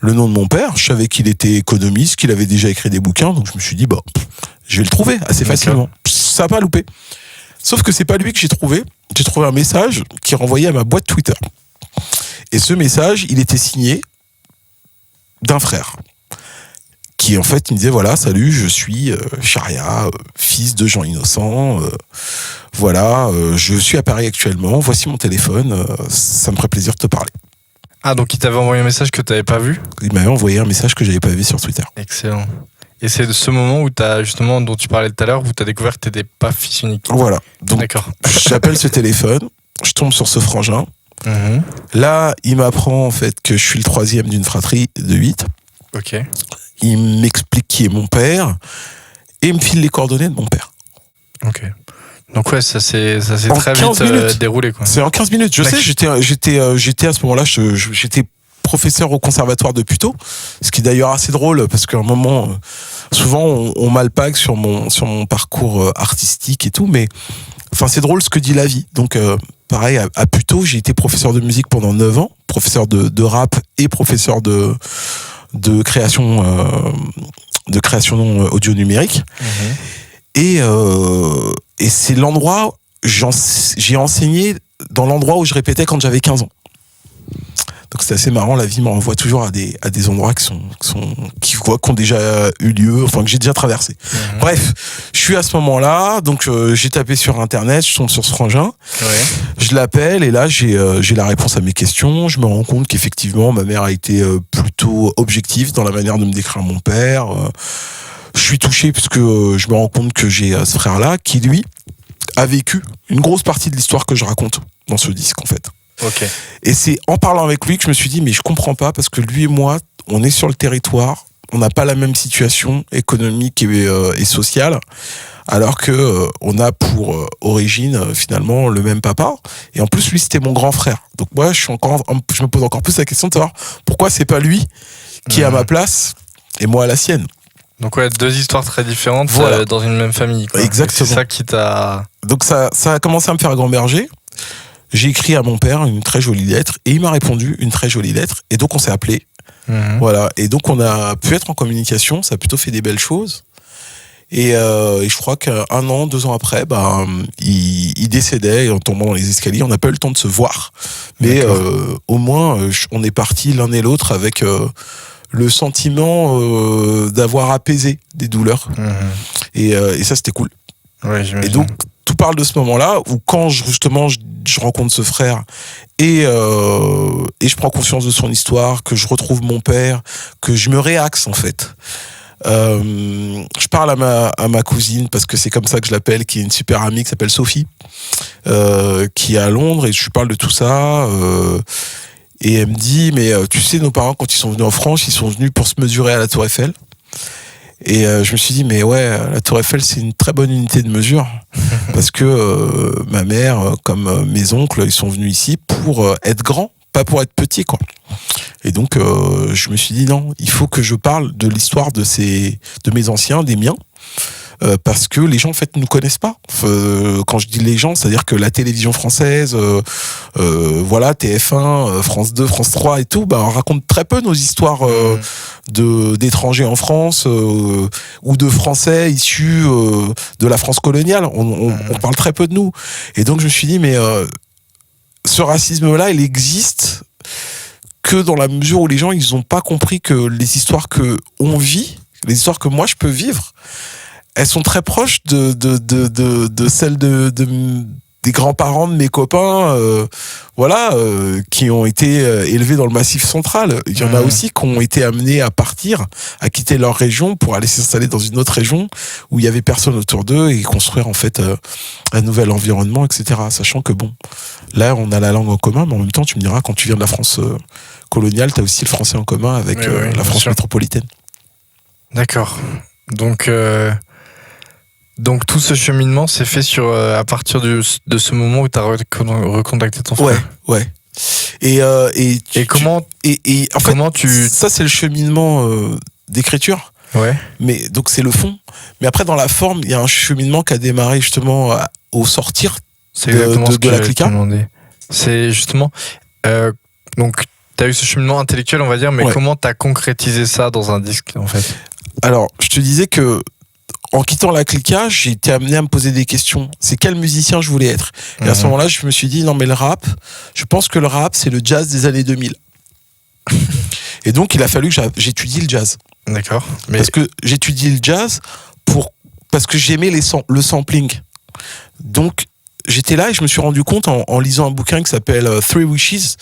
[SPEAKER 4] le nom de mon père. Je savais qu'il était économiste, qu'il avait déjà écrit des bouquins, donc je me suis dit, je vais le trouver assez facilement. Ça n'a pas loupé. Sauf que c'est pas lui que j'ai trouvé. J'ai trouvé un message qui est renvoyé à ma boîte Twitter. Et ce message, il était signé d'un frère. Qui en fait, il me disait, voilà, salut, je suis Sharia, fils de gens innocents. Je suis à Paris actuellement, voici mon téléphone, ça me ferait plaisir de te parler.
[SPEAKER 3] Ah, donc il t'avait envoyé un message que t'avais pas vu ?
[SPEAKER 4] Il m'avait envoyé un message que j'avais pas vu sur Twitter.
[SPEAKER 3] Excellent. Et c'est de ce moment où justement, dont tu parlais tout à l'heure, où t'as découvert que t'étais pas fils unique.
[SPEAKER 4] Voilà. Donc,
[SPEAKER 3] d'accord.
[SPEAKER 4] J'appelle ce téléphone, je tombe sur ce frangin. Là, il m'apprend en fait que je suis le 3e d'une fratrie de 8.
[SPEAKER 3] Ok.
[SPEAKER 4] Il m'explique qui est mon père et il me file les coordonnées de mon père.
[SPEAKER 3] Ok. Donc ouais, ça s'est très vite déroulé, quoi.
[SPEAKER 4] C'est en 15 minutes. Je sais, j'étais à ce moment-là, j'étais professeur au conservatoire de Puteaux, ce qui est d'ailleurs assez drôle parce qu'à un moment, souvent on m'alpague sur mon parcours artistique et tout, mais enfin c'est drôle ce que dit la vie. Donc pareil, à Puteaux, j'ai été professeur de musique pendant 9 ans, professeur de rap et professeur de création audio numérique. Et c'est l'endroit, j'ai enseigné dans l'endroit où je répétais quand j'avais 15 ans. Donc c'est assez marrant, la vie me renvoie toujours à des endroits qui ont déjà eu lieu, enfin que j'ai déjà traversé. Bref, je suis à ce moment-là, donc j'ai tapé sur internet, je tombe sur ce frangin, je l'appelle et là j'ai la réponse à mes questions. Je me rends compte qu'effectivement ma mère a été plutôt objective dans la manière de me décrire mon père. Je suis touché puisque je me rends compte que j'ai ce frère-là qui lui a vécu une grosse partie de l'histoire que je raconte dans ce disque en fait.
[SPEAKER 3] Okay.
[SPEAKER 4] Et c'est en parlant avec lui que je me suis dit mais je comprends pas parce que lui et moi on est sur le territoire, on n'a pas la même situation économique et sociale alors que on a pour origine finalement le même papa et en plus lui c'était mon grand frère. Donc moi je me pose encore plus la question de savoir pourquoi c'est pas lui qui est à ma place et moi à la sienne.
[SPEAKER 3] Donc ouais, 2 histoires très différentes dans une même famille, quoi.
[SPEAKER 4] Exactement.
[SPEAKER 3] C'est ça qui t'a...
[SPEAKER 4] Donc ça a commencé à me faire gamberger. J'ai écrit à mon père une très jolie lettre et il m'a répondu une très jolie lettre et donc on s'est appelé. Voilà. Et donc on a pu être en communication, ça a plutôt fait des belles choses. Et je crois qu'un an, 2 ans après, il décédait en tombant dans les escaliers. On n'a pas eu le temps de se voir, mais au moins on est partis l'un et l'autre avec le sentiment d'avoir apaisé des douleurs. Et ça c'était cool.
[SPEAKER 3] Ouais,
[SPEAKER 4] et donc tout parle de ce moment-là où quand je rencontre ce frère et je prends conscience de son histoire, que je retrouve mon père, que je me réaxe en fait. Je parle à ma cousine parce que c'est comme ça que je l'appelle, qui est une super amie qui s'appelle Sophie, qui est à Londres, et je lui parle de tout ça. Et elle me dit mais tu sais, nos parents quand ils sont venus en France, ils sont venus pour se mesurer à la Tour Eiffel. Et je me suis dit mais ouais, la Tour Eiffel c'est une très bonne unité de mesure parce que ma mère comme mes oncles ils sont venus ici pour être grands, pas pour être petits quoi. Et donc je me suis dit non, il faut que je parle de l'histoire de mes anciens, des miens. Parce que les gens en fait ne nous connaissent pas. Quand je dis les gens, c'est-à-dire que la télévision française, voilà, TF1, France 2, France 3 et tout, on raconte très peu nos histoires d'étrangers en France ou de Français issus de la France coloniale. On parle très peu de nous. Et donc je me suis dit mais ce racisme-là, il existe que dans la mesure où les gens ils ont pas compris que les histoires que on vit, les histoires que moi je peux vivre, elles sont très proches de celles des des grands-parents de mes copains, qui ont été élevés dans le Massif central. Il y en a aussi qui ont été amenés à partir, à quitter leur région pour aller s'installer dans une autre région où il y avait personne autour d'eux et construire en fait un nouvel environnement, etc. Sachant que bon, là on a la langue en commun, mais en même temps tu me diras, quand tu viens de la France coloniale, t'as aussi le français en commun avec la France métropolitaine.
[SPEAKER 3] D'accord. Donc tout ce cheminement s'est fait à partir de ce moment où tu as recontacté ton frère.
[SPEAKER 4] Ouais. Et
[SPEAKER 3] comment
[SPEAKER 4] ça c'est le cheminement d'écriture.
[SPEAKER 3] Ouais.
[SPEAKER 4] Mais donc c'est le fond. Mais après dans la forme, il y a un cheminement qui a démarré justement au sortir de la clica.
[SPEAKER 3] C'est justement donc tu as eu ce cheminement intellectuel, on va dire, mais comment tu as concrétisé ça dans un disque en fait?
[SPEAKER 4] Alors, je te disais que en quittant la clica, j'ai été amené à me poser des questions. C'est quel musicien je voulais être. Et à ce moment-là, je me suis dit, non mais le rap, je pense que le rap, c'est le jazz des années 2000. Et donc, il a fallu que j'étudie le jazz.
[SPEAKER 3] D'accord.
[SPEAKER 4] Parce que j'étudie le jazz parce que j'aimais le sampling. Donc, j'étais là et je me suis rendu compte en lisant un bouquin qui s'appelle Three Wishes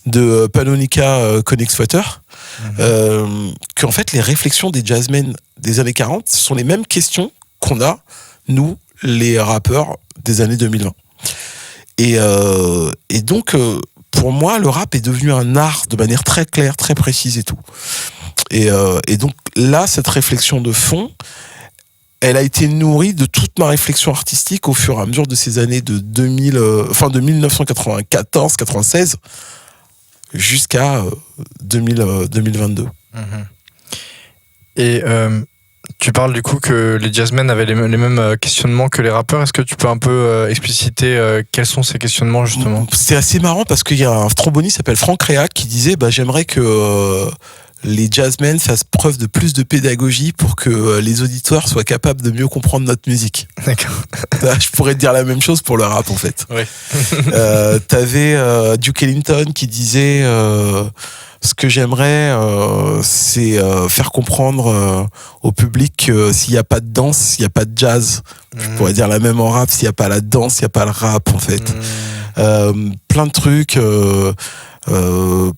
[SPEAKER 4] de Panonika Königswatter, qu'en fait les réflexions des jazzmen des années 40 ce sont les mêmes questions qu'on a nous les rappeurs des années 2020. Et donc pour moi le rap est devenu un art de manière très claire, très précise et tout. Et donc là cette réflexion de fond, elle a été nourrie de toute ma réflexion artistique au fur et à mesure de ces années de 1994-96 jusqu'à 2022.
[SPEAKER 3] Et tu parles du coup que les jazzmen avaient les mêmes questionnements que les rappeurs. Est-ce que tu peux un peu expliciter quels sont ces questionnements justement?
[SPEAKER 4] C'est assez marrant parce qu'il y a un tromboniste qui s'appelle Franck Réac qui disait j'aimerais que les jazzmen fassent preuve de plus de pédagogie pour que les auditeurs soient capables de mieux comprendre notre musique.
[SPEAKER 3] D'accord.
[SPEAKER 4] Je pourrais te dire la même chose pour le rap en fait.
[SPEAKER 3] Oui.
[SPEAKER 4] T'avais Duke Ellington qui disait ce que j'aimerais c'est faire comprendre au public que s'il n'y a pas de danse, il n'y a pas de jazz. Je pourrais dire la même en rap, s'il n'y a pas la danse, il n'y a pas le rap en fait. Plein de trucs.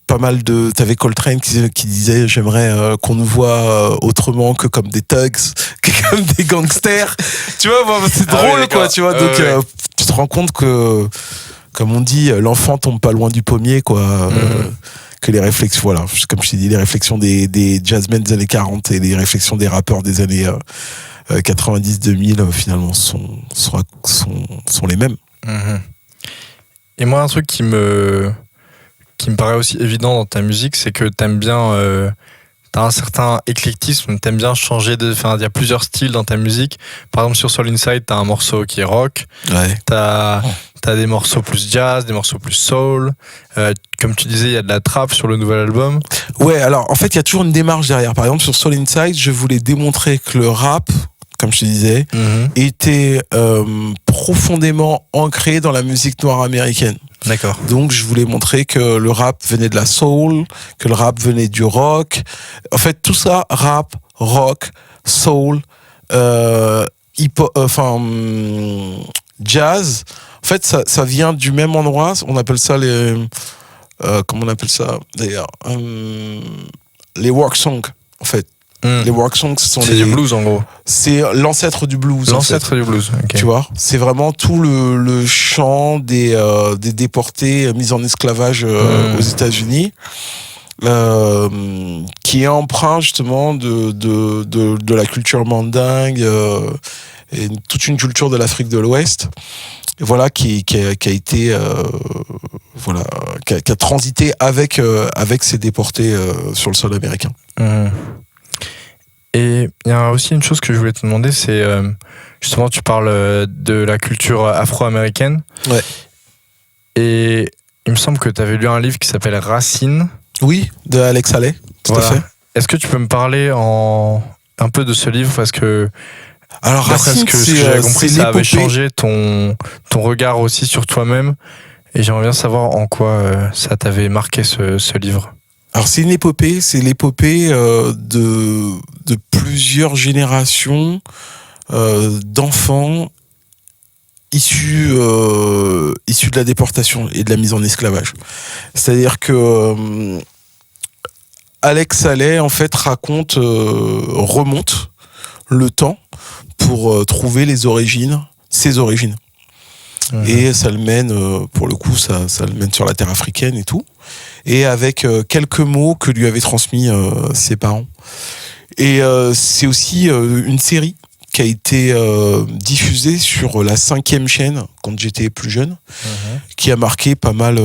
[SPEAKER 4] Pas mal de... T'avais Coltrane qui disait j'aimerais qu'on nous voit autrement que comme des thugs, que comme des gangsters. Tu vois, c'est drôle quoi, tu vois. Donc tu te rends compte que, comme on dit, l'enfant tombe pas loin du pommier quoi. Que les réflexions, voilà, comme je t'ai dit, les réflexions des jazzmen des années 40 et les réflexions des rappeurs des années 90-2000 finalement sont les mêmes.
[SPEAKER 3] Et moi un truc qui me paraît aussi évident dans ta musique, c'est que t'aimes bien, t'as un certain éclectisme, t'aimes bien changer il y a plusieurs styles dans ta musique. Par exemple, sur Soul Inside, t'as un morceau qui est rock, t'as des morceaux plus jazz, des morceaux plus soul. Comme tu disais, il y a de la trap sur le nouvel album.
[SPEAKER 4] Ouais, alors en fait, il y a toujours une démarche derrière. Par exemple, sur Soul Inside, je voulais démontrer que le rap, comme je te disais, était profondément ancré dans la musique noire américaine.
[SPEAKER 3] D'accord.
[SPEAKER 4] Donc je voulais montrer que le rap venait de la soul, que le rap venait du rock. En fait, tout ça, rap, rock, soul, hip-hop, jazz. En fait, ça vient du même endroit. On appelle ça comment on appelle ça d'ailleurs, les work songs. En fait, les work songs sont
[SPEAKER 3] du blues en gros.
[SPEAKER 4] C'est l'ancêtre du blues.
[SPEAKER 3] L'ancêtre du blues. Okay.
[SPEAKER 4] Tu vois, c'est vraiment tout le chant des déportés mis en esclavage aux États-Unis, qui est empreint justement de la culture mandingue et toute une culture de l'Afrique de l'Ouest. Voilà, qui a été qui a transité avec ces déportés sur le sol américain.
[SPEAKER 3] Et il y a aussi une chose que je voulais te demander, c'est justement tu parles de la culture afro-américaine.
[SPEAKER 4] Ouais.
[SPEAKER 3] Et il me semble que tu avais lu un livre qui s'appelle Racine.
[SPEAKER 4] Oui, de Alex Haley, tout à fait.
[SPEAKER 3] Est-ce que tu peux me parler un peu de ce livre, parce que
[SPEAKER 4] alors Racine,
[SPEAKER 3] ce que j'ai compris, ça avait changé ton regard aussi sur toi-même, et j'aimerais bien savoir en quoi ça t'avait marqué ce livre.
[SPEAKER 4] Alors c'est l'épopée de plusieurs générations d'enfants issus de la déportation et de la mise en esclavage. C'est-à-dire que Alex Haley en fait remonte le temps pour trouver ses origines. Et ça le mène, pour le coup, ça le mène sur la terre africaine et tout. Et avec quelques mots que lui avaient transmis ses parents. Et c'est aussi une série qui a été diffusée sur la 5e chaîne quand j'étais plus jeune, qui a marqué pas mal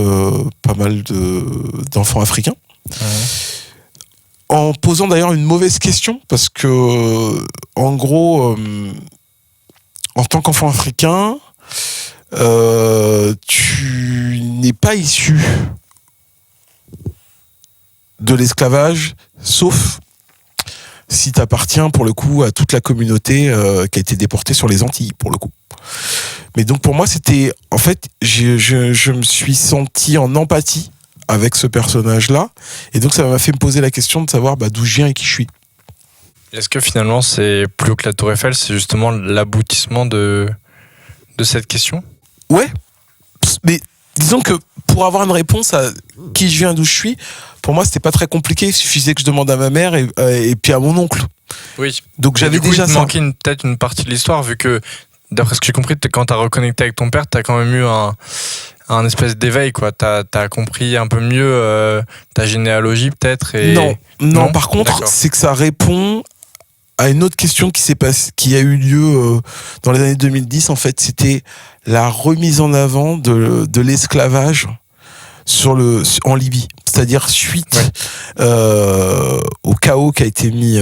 [SPEAKER 4] d'enfants africains. En posant d'ailleurs une mauvaise question, parce que en gros, en tant qu'enfant africain, tu n'es pas issu de l'esclavage, sauf si tu appartiens pour le coup à toute la communauté qui a été déportée sur les Antilles pour le coup. Mais donc pour moi c'était, en fait, je me suis senti en empathie avec ce personnage-là, et donc ça m'a fait me poser la question de savoir d'où je viens et qui je suis.
[SPEAKER 3] Est-ce que finalement c'est plus haut que la Tour Eiffel, c'est justement l'aboutissement de cette question ?
[SPEAKER 4] Ouais, mais disons que pour avoir une réponse à qui je viens, d'où je suis, pour moi c'était pas très compliqué, il suffisait que je demande à ma mère et puis à mon oncle.
[SPEAKER 3] Oui.
[SPEAKER 4] Donc j'avais déjà ça.
[SPEAKER 3] Il manquait peut-être une partie de l'histoire, vu que d'après ce que j'ai compris, quand t'as reconnecté avec ton père, t'as quand même eu un espèce d'éveil, quoi. T'as compris un peu mieux ta généalogie peut-être. Et...
[SPEAKER 4] Non, par contre, c'est que ça répond à une autre question qui a eu lieu dans les années 2010. En fait, c'était la remise en avant de l'esclavage en Libye. C'est-à-dire suite au chaos qui a été mis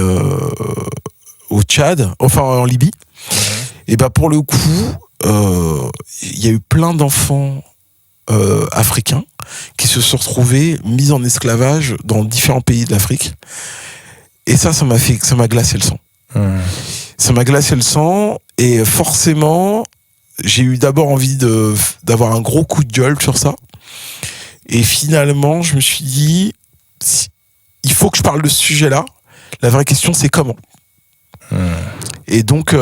[SPEAKER 4] au Tchad, enfin en Libye. Et pour le coup, il y a eu plein d'enfants africains qui se sont retrouvés mis en esclavage dans différents pays de l'Afrique. Et ça m'a glacé le sang. Ça m'a glacé le sang, et forcément, j'ai eu d'abord envie d'avoir un gros coup de gueule sur ça. Et finalement, je me suis dit, il faut que je parle de ce sujet-là. La vraie question, c'est comment. Et donc,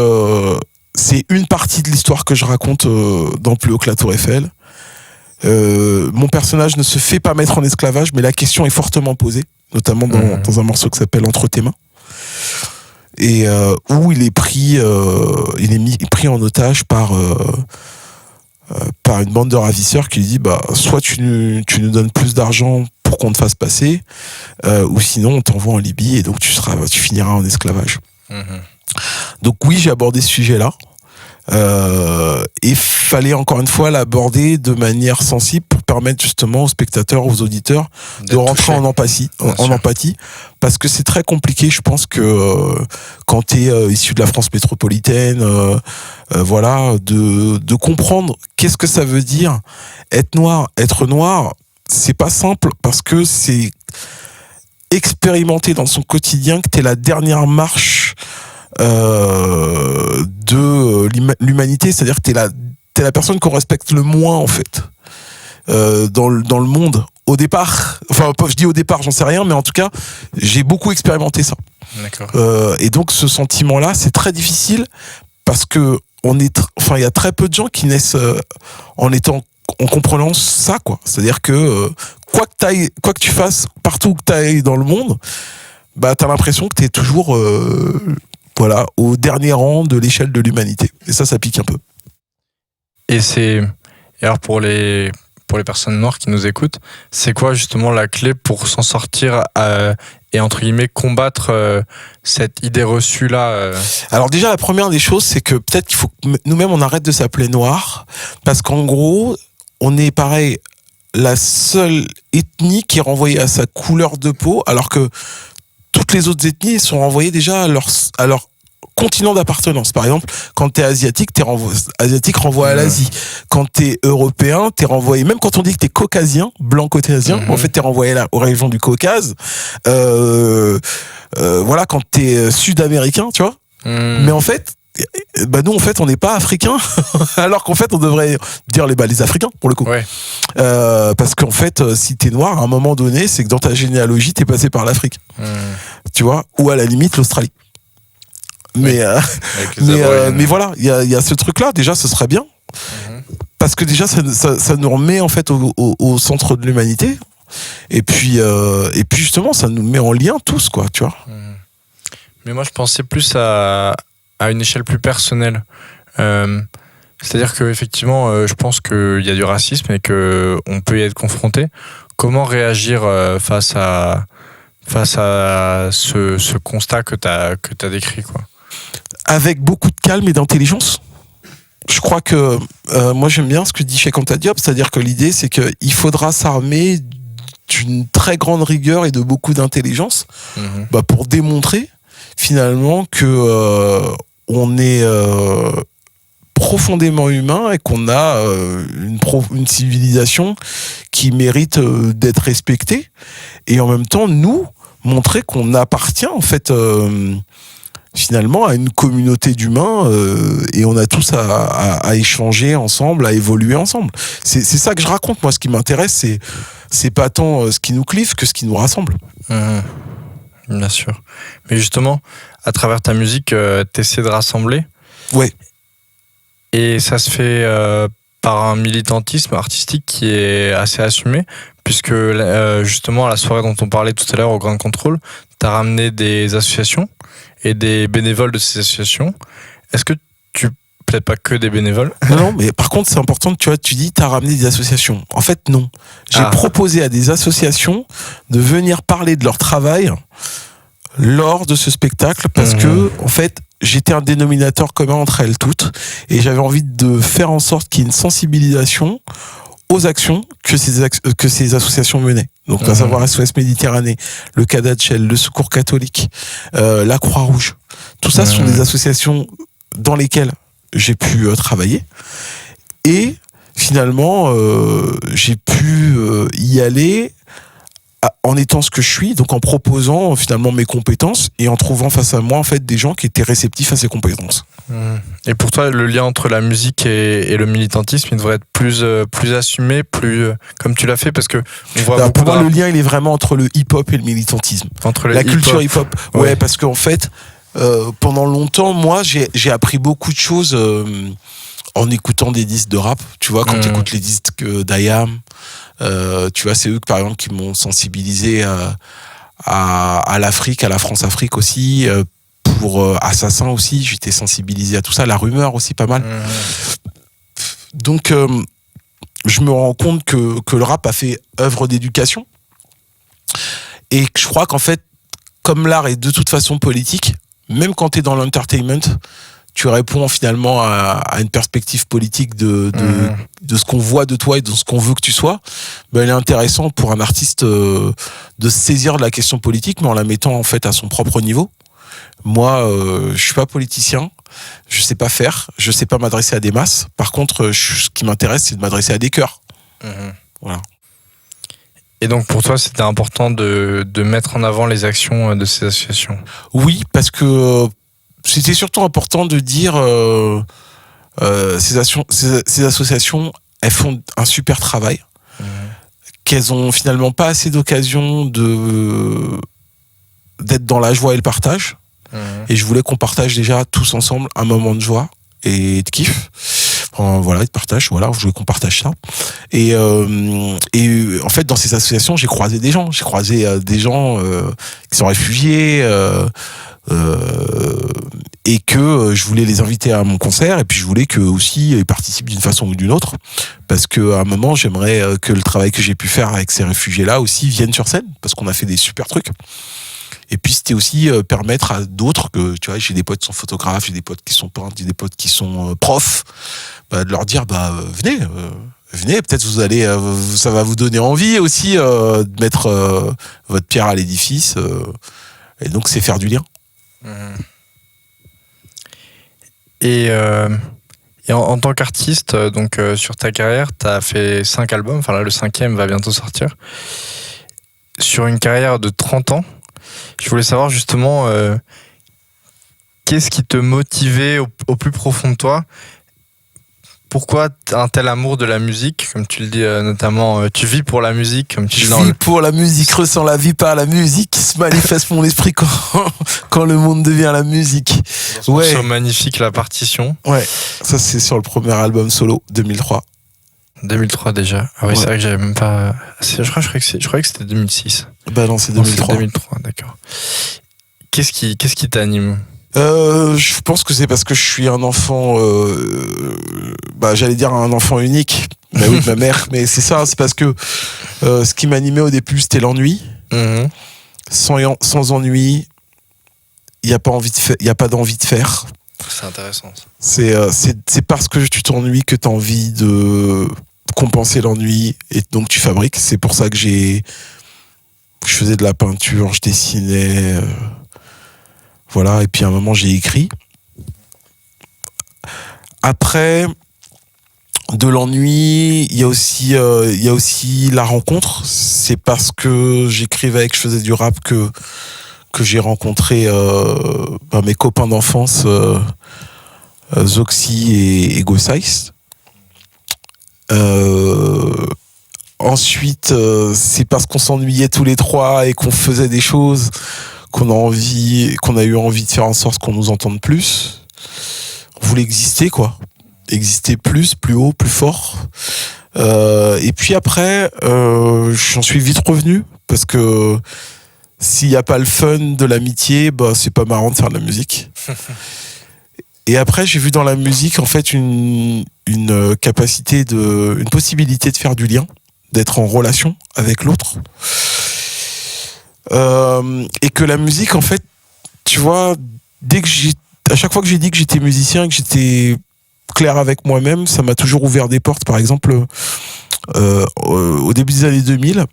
[SPEAKER 4] c'est une partie de l'histoire que je raconte dans Plus haut que la Tour Eiffel. Mon personnage ne se fait pas mettre en esclavage, mais la question est fortement posée, notamment dans un morceau qui s'appelle Entre tes mains, et où il est pris en otage par une bande de ravisseurs qui lui dit soit tu nous donnes plus d'argent pour qu'on te fasse passer, ou sinon on t'envoie en Libye et donc tu finiras en esclavage. Donc oui, j'ai abordé ce sujet-là. Et fallait encore une fois l'aborder de manière sensible pour permettre justement aux spectateurs, aux auditeurs de rentrer en empathie, parce que c'est très compliqué. Je pense que quand t'es issu de la France métropolitaine, de comprendre qu'est-ce que ça veut dire être noir. Être noir, c'est pas simple, parce que c'est expérimenter dans son quotidien que t'es la dernière marche de l'humanité, c'est-à-dire que t'es la personne qu'on respecte le moins en fait dans le monde au départ. Enfin, je dis au départ, j'en sais rien, mais en tout cas, j'ai beaucoup expérimenté ça.
[SPEAKER 3] D'accord.
[SPEAKER 4] Et donc ce sentiment-là, c'est très difficile, parce que il y a très peu de gens qui naissent en comprenant ça, quoi. C'est-à-dire que quoi que tu fasses, partout où tu ailles dans le monde, t'as l'impression que t'es toujours au dernier rang de l'échelle de l'humanité. Et ça pique un peu. Et
[SPEAKER 3] alors pour les personnes noires qui nous écoutent, c'est quoi justement la clé pour s'en sortir et entre guillemets combattre cette idée reçue là
[SPEAKER 4] Alors déjà, la première des choses, c'est que peut-être qu'il faut que nous-mêmes on arrête de s'appeler noirs, parce qu'en gros, on est pareil, la seule ethnie qui est renvoyée à sa couleur de peau, alors que toutes les autres ethnies sont renvoyées déjà à leur continent d'appartenance. Par exemple, quand t'es asiatique, asiatique renvoie à l'Asie. Quand t'es européen, t'es renvoyé, même quand on dit que t'es caucasien, blanc caucasien, en fait t'es renvoyé aux régions du Caucase. Quand t'es sud-américain, tu vois. Mais en fait, nous en fait on n'est pas africains, alors qu'en fait on devrait dire les Africains pour le coup. Parce qu'en fait, si t'es noir, à un moment donné, c'est que dans ta généalogie t'es passé par l'Afrique, tu vois, ou à la limite l'Australie. Mais voilà, il y a ce truc là, déjà ce serait bien. Parce que déjà, ça nous remet en fait au centre de l'humanité. Et puis justement, ça nous met en lien tous, quoi, tu vois.
[SPEAKER 3] Mais moi, je pensais plus à une échelle plus personnelle. C'est-à-dire qu'effectivement, je pense qu'il y a du racisme et qu'on peut y être confronté. Comment réagir face à ce constat que t'as décrit, quoi?
[SPEAKER 4] Avec beaucoup de calme et d'intelligence. Je crois que moi j'aime bien ce que dit Cheikh Anta Diop, c'est-à-dire que l'idée c'est qu'il faudra s'armer d'une très grande rigueur et de beaucoup d'intelligence pour démontrer finalement que on est profondément humain et qu'on a une civilisation qui mérite d'être respectée, et en même temps nous montrer qu'on appartient en fait finalement à une communauté d'humains et on a tous à échanger ensemble, à évoluer ensemble. C'est ça que je raconte. Moi, ce qui m'intéresse, c'est pas tant ce qui nous clive que ce qui nous rassemble.
[SPEAKER 3] Bien sûr. Mais justement, à travers ta musique, t'essaies de rassembler.
[SPEAKER 4] Ouais.
[SPEAKER 3] Et ça se fait par un militantisme artistique qui est assez assumé, puisque justement à la soirée dont on parlait tout à l'heure au Grand Contrôle, t'as ramené des associations et des bénévoles de ces associations. Est-ce que peut-être pas que des bénévoles?
[SPEAKER 4] Non, mais par contre c'est important, tu dis t'as ramené des associations. En fait non. J'ai proposé à des associations de venir parler de leur travail lors de ce spectacle parce que en fait j'étais un dénominateur commun entre elles toutes et j'avais envie de faire en sorte qu'il y ait une sensibilisation aux actions que ces associations menaient. Donc à savoir SOS Méditerranée, le Cadachel, le Secours catholique, la Croix-Rouge. Tout ça, ce sont des associations dans lesquelles j'ai pu travailler. Et finalement, j'ai pu y aller en étant ce que je suis, donc en proposant finalement mes compétences et en trouvant face à moi en fait des gens qui étaient réceptifs à ces compétences.
[SPEAKER 3] Et pour toi, le lien entre la musique et le militantisme, il devrait être plus assumé, plus comme tu l'as fait, parce que on voit
[SPEAKER 4] pour moi, le lien il est vraiment entre le hip-hop et le militantisme.
[SPEAKER 3] Entre
[SPEAKER 4] la culture hip-hop. Ouais, parce qu'en fait, pendant longtemps, moi, j'ai appris beaucoup de choses en écoutant des disques de rap. Tu vois, quand tu écoutes les disques d'IAM, tu vois, c'est eux par exemple qui m'ont sensibilisé à l'Afrique, à la France-Afrique aussi, pour Assassin aussi, j'étais sensibilisé à tout ça, la rumeur aussi pas mal. Donc je me rends compte que le rap a fait œuvre d'éducation et que je crois qu'en fait, comme l'art est de toute façon politique, même quand tu es dans l'entertainment, tu réponds finalement à une perspective politique de ce qu'on voit de toi et de ce qu'on veut que tu sois. Ben, elle est intéressante pour un artiste de se saisir de la question politique, mais en la mettant en fait à son propre niveau. Moi, je suis pas politicien, je sais pas faire, je sais pas m'adresser à des masses. Par contre, ce qui m'intéresse, c'est de m'adresser à des cœurs. Voilà.
[SPEAKER 3] Et donc pour toi, c'était important de mettre en avant les actions de ces associations? Oui,
[SPEAKER 4] parce que c'était surtout important de dire ces associations, elles font un super travail, qu'elles ont finalement pas assez d'occasion d'être dans la joie et le partage. Et je voulais qu'on partage déjà tous ensemble un moment de joie et de kiff. Voilà, de partage, voilà, je voulais qu'on partage ça. Et en fait, dans ces associations, j'ai croisé des gens. J'ai croisé des gens qui sont réfugiés et que je voulais les inviter à mon concert, et puis je voulais qu'eux aussi ils participent d'une façon ou d'une autre, parce qu'à un moment, j'aimerais que le travail que j'ai pu faire avec ces réfugiés-là aussi vienne sur scène, parce qu'on a fait des super trucs. Et puis c'était aussi permettre à d'autres, que tu vois, j'ai des potes qui sont photographes, j'ai des potes qui sont peintres, j'ai des potes qui sont profs, de leur dire venez, peut-être vous allez, ça va vous donner envie aussi de mettre votre pierre à l'édifice, et donc c'est faire du lien.
[SPEAKER 3] Et en tant qu'artiste, donc sur ta carrière, t'as fait 5 albums, enfin là le 5e va bientôt sortir. Sur une carrière de 30 ans, je voulais savoir justement qu'est-ce qui te motivait au plus profond de toi pourquoi un tel amour de la musique, comme tu le dis notamment, tu vis pour la musique, comme tu
[SPEAKER 4] Je
[SPEAKER 3] dis dans
[SPEAKER 4] vis pour la musique, ressens la vie par la musique, se manifeste mon esprit quand le monde devient la musique.
[SPEAKER 3] Ouais. C'est magnifique, la partition.
[SPEAKER 4] Ouais, ça c'est sur le premier album solo, 2003.
[SPEAKER 3] 2003 déjà. Ah oui, ouais. C'est vrai que j'avais même pas. Je croyais que c'était 2006.
[SPEAKER 4] Bah non, c'est 2003.
[SPEAKER 3] C'est 2003, d'accord. Qu'est-ce qui t'anime ?
[SPEAKER 4] Je pense que c'est parce que je suis un enfant, j'allais dire un enfant unique, bah oui, de ma mère, mais c'est ça, c'est parce que ce qui m'animait au début, c'était l'ennui. Mm-hmm. Sans ennui, il y a pas d'envie de faire.
[SPEAKER 3] C'est intéressant.
[SPEAKER 4] C'est parce que tu t'ennuies que tu as envie de compenser l'ennui et donc tu fabriques. C'est pour ça que je faisais de la peinture, je dessinais. Voilà, et puis à un moment j'ai écrit. Après, de l'ennui, il y a aussi la rencontre. C'est parce que j'écrivais et que je faisais du rap que j'ai rencontré mes copains d'enfance, Zoxy et Go-Size. Ensuite, c'est parce qu'on s'ennuyait tous les trois et qu'on faisait des choses qu'on a eu envie de faire en sorte qu'on nous entende plus. On voulait exister, quoi. Exister plus haut, plus fort. Et puis après, j'en suis vite revenu parce que s'il n'y a pas le fun de l'amitié, c'est pas marrant de faire de la musique. Et après, j'ai vu dans la musique, en fait, une capacité une possibilité de faire du lien, d'être en relation avec l'autre. Et que la musique, en fait, tu vois, à chaque fois que j'ai dit que j'étais musicien et que j'étais clair avec moi-même, ça m'a toujours ouvert des portes. Par exemple, au début des années 2000,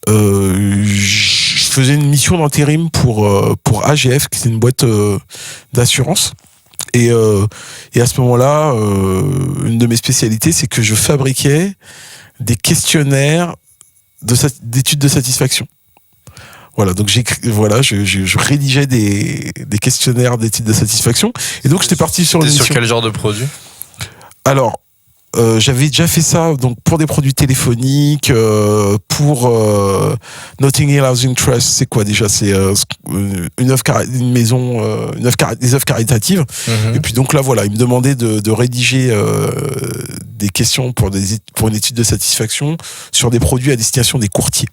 [SPEAKER 4] je faisais une mission d'intérim pour AGF, qui est une boîte d'assurance. Et à ce moment-là, une de mes spécialités, c'est que je fabriquais des d'études de satisfaction. Voilà, donc je rédigeais des questionnaires d'études de satisfaction. Et donc j'étais parti sur une mission.
[SPEAKER 3] Sur quel genre de produit ?
[SPEAKER 4] Alors, j'avais déjà fait ça donc pour des produits téléphoniques, pour Notting Hill Housing Trust. C'est quoi déjà ? C'est des œuvres caritatives. Mm-hmm. Et puis donc là, voilà, ils me demandaient de rédiger des questions pour une étude de satisfaction sur des produits à destination des courtiers.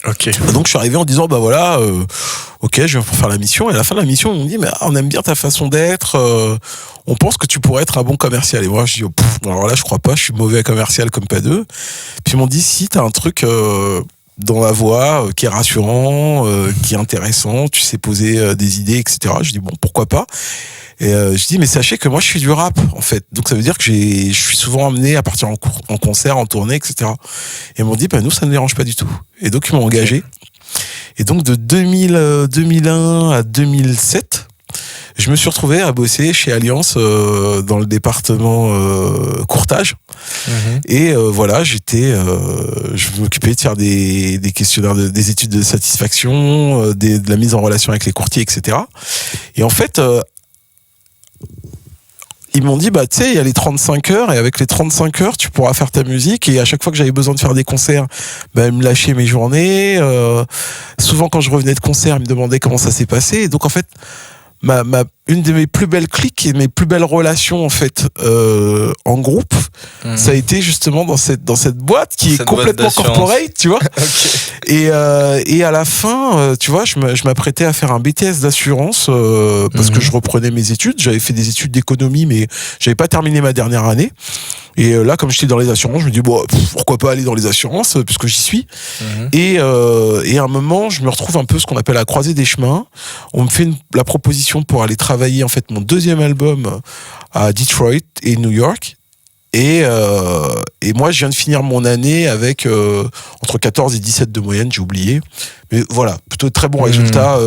[SPEAKER 3] Okay.
[SPEAKER 4] Donc je suis arrivé en disant ok, je viens pour faire la mission. Et à la fin de la mission, on me dit on aime bien ta façon d'être, on pense que tu pourrais être un bon commercial. Et moi je dis alors là je crois pas, je suis mauvais commercial comme pas deux. Puis ils m'ont dit si t'as un truc dans la voix qui est rassurant, qui est intéressant, tu sais poser des idées, etc. Je dis pourquoi pas. Et je dis mais sachez que moi je suis du rap en fait, donc ça veut dire que je suis souvent amené à partir en concert, en tournée, etc. Et ils m'ont dit nous ça ne dérange pas du tout. Et donc ils m'ont engagé. Et donc de 2001 à 2007, je me suis retrouvé à bosser chez Alliance dans le département courtage. Mmh. Et je m'occupais de faire des questionnaires, des études de satisfaction, de la mise en relation avec les courtiers, etc. Et en fait, ils m'ont dit, tu sais, il y a les 35 heures, et avec les 35 heures, tu pourras faire ta musique. Et à chaque fois que j'avais besoin de faire des concerts, ils me lâchaient mes journées. Souvent, quand je revenais de concert, ils me demandaient comment ça s'est passé. Et donc, en fait, une de mes plus belles cliques et mes plus belles relations, en fait, en groupe, ça a été justement dans cette boîte qui est complètement corporate, tu vois. Okay. Et à la fin, tu vois, je m'apprêtais à faire un BTS d'assurance parce que je reprenais mes études. J'avais fait des études d'économie, mais j'avais pas terminé ma dernière année. Et là, comme j'étais dans les assurances, je me dis pourquoi pas aller dans les assurances puisque j'y suis. Et à un moment, je me retrouve un peu ce qu'on appelle à croisée des chemins. On me fait la proposition pour aller travailler en fait mon deuxième album à Detroit et New York. Et moi, je viens de finir mon année avec entre 14 et 17 de moyenne, j'ai oublié. Mais voilà, plutôt très bon résultat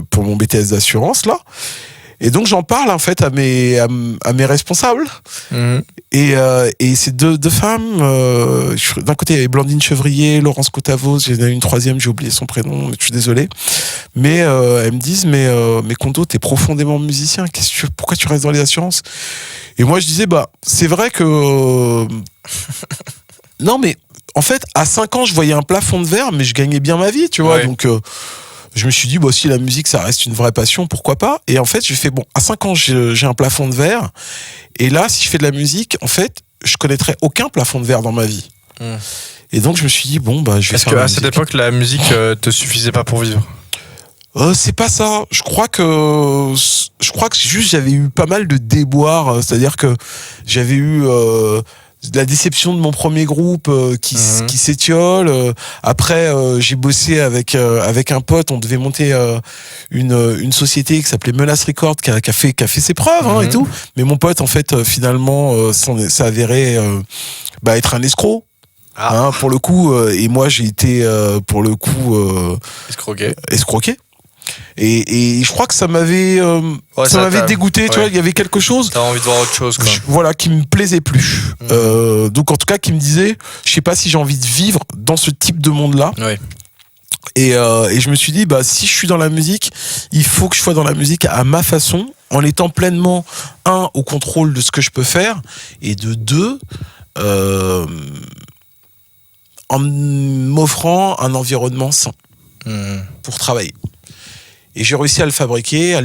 [SPEAKER 4] pour mon BTS d'assurance là. Et donc j'en parle en fait à mes responsables.
[SPEAKER 3] Mhm.
[SPEAKER 4] Et ces deux femmes, d'un côté il y avait Blandine Chevrier, Laurence Cotavos, il y en a une troisième, j'ai oublié son prénom, mais je suis désolé. Mais elles me disent mais Kondo, t'es profondément musicien, pourquoi tu restes dans les assurances? Et moi je disais c'est vrai que non mais en fait à 5 ans je voyais un plafond de verre, mais je gagnais bien ma vie, tu vois.
[SPEAKER 3] Ouais.
[SPEAKER 4] Donc je me suis dit, si la musique, ça reste une vraie passion, pourquoi pas? Et en fait, j'ai fait, à 5 ans, j'ai un plafond de verre. Et là, si je fais de la musique, en fait, je connaîtrais aucun plafond de verre dans ma vie. Et donc, je me suis dit, je vais
[SPEAKER 3] Est-ce
[SPEAKER 4] faire de la
[SPEAKER 3] qu'à cette
[SPEAKER 4] musique.
[SPEAKER 3] époque, la musique te suffisait pas pour vivre?
[SPEAKER 4] C'est pas ça. Je crois que juste, j'avais eu pas mal de déboires. C'est-à-dire que j'avais eu la déception de mon premier groupe qui s'étiole. Après, j'ai bossé avec un pote. On devait monter une société qui s'appelait Menace Records, qui a fait ses preuves et tout. Mais mon pote, en fait, finalement, ça avéré être un escroc. Pour le coup. Et moi, j'ai été pour le coup escroqué. Et je crois que ça m'avait dégoûté, tu vois, il y avait quelque chose.
[SPEAKER 3] T'as envie de voir autre chose, quoi.
[SPEAKER 4] Voilà, qui me plaisait plus. Donc en tout cas, qui me disait, je sais pas si j'ai envie de vivre dans ce type de monde-là.
[SPEAKER 3] Ouais.
[SPEAKER 4] Et je me suis dit, si je suis dans la musique, il faut que je sois dans la musique à ma façon, en étant pleinement, au contrôle de ce que je peux faire, et de deux, en m'offrant un environnement sain pour travailler. Et j'ai réussi à le fabriquer, à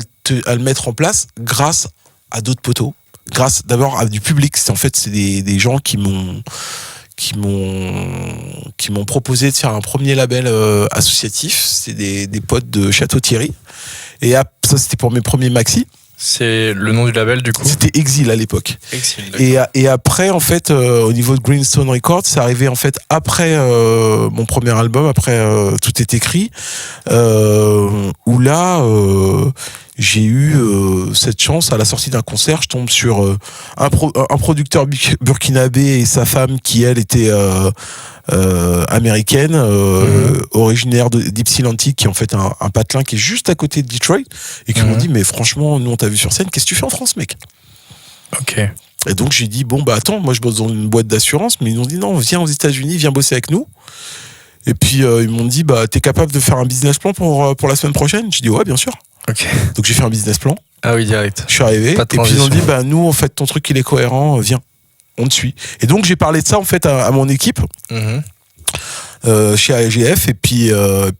[SPEAKER 4] le mettre en place grâce à d'autres poteaux. Grâce d'abord à du public. C'est des gens qui m'ont proposé de faire un premier label associatif. C'est des potes de Château-Thierry. Et ça, c'était pour mes premiers maxi.
[SPEAKER 3] C'est le nom du label, du coup?
[SPEAKER 4] C'était Exil à l'époque.
[SPEAKER 3] Exil,
[SPEAKER 4] et après, en fait, au niveau de Greenstone Records, c'est arrivé en fait après mon premier album, après Tout est écrit, où là, j'ai eu cette chance, à la sortie d'un concert, je tombe sur un producteur burkinabé et sa femme qui, elle, était américaine, originaire d'Ypsilanti, qui est en fait un patelin qui est juste à côté de Detroit, et qui m'ont dit, mais franchement, nous on t'a vu sur scène, qu'est-ce que tu fais en France, mec?
[SPEAKER 3] Ok.
[SPEAKER 4] Et donc j'ai dit, attends, moi je bosse dans une boîte d'assurance, mais ils m'ont dit, non, viens aux États-Unis, viens bosser avec nous. Et puis ils m'ont dit, t'es capable de faire un business plan pour la semaine prochaine? J'ai dit, ouais, bien sûr.
[SPEAKER 3] Ok.
[SPEAKER 4] Donc j'ai fait un business plan.
[SPEAKER 3] Ah oui, direct.
[SPEAKER 4] Je suis arrivé, et puis ils ont dit, nous en fait, ton truc il est cohérent, viens, on te suit. Et donc j'ai parlé de ça en fait à mon équipe. Chez AGF, et puis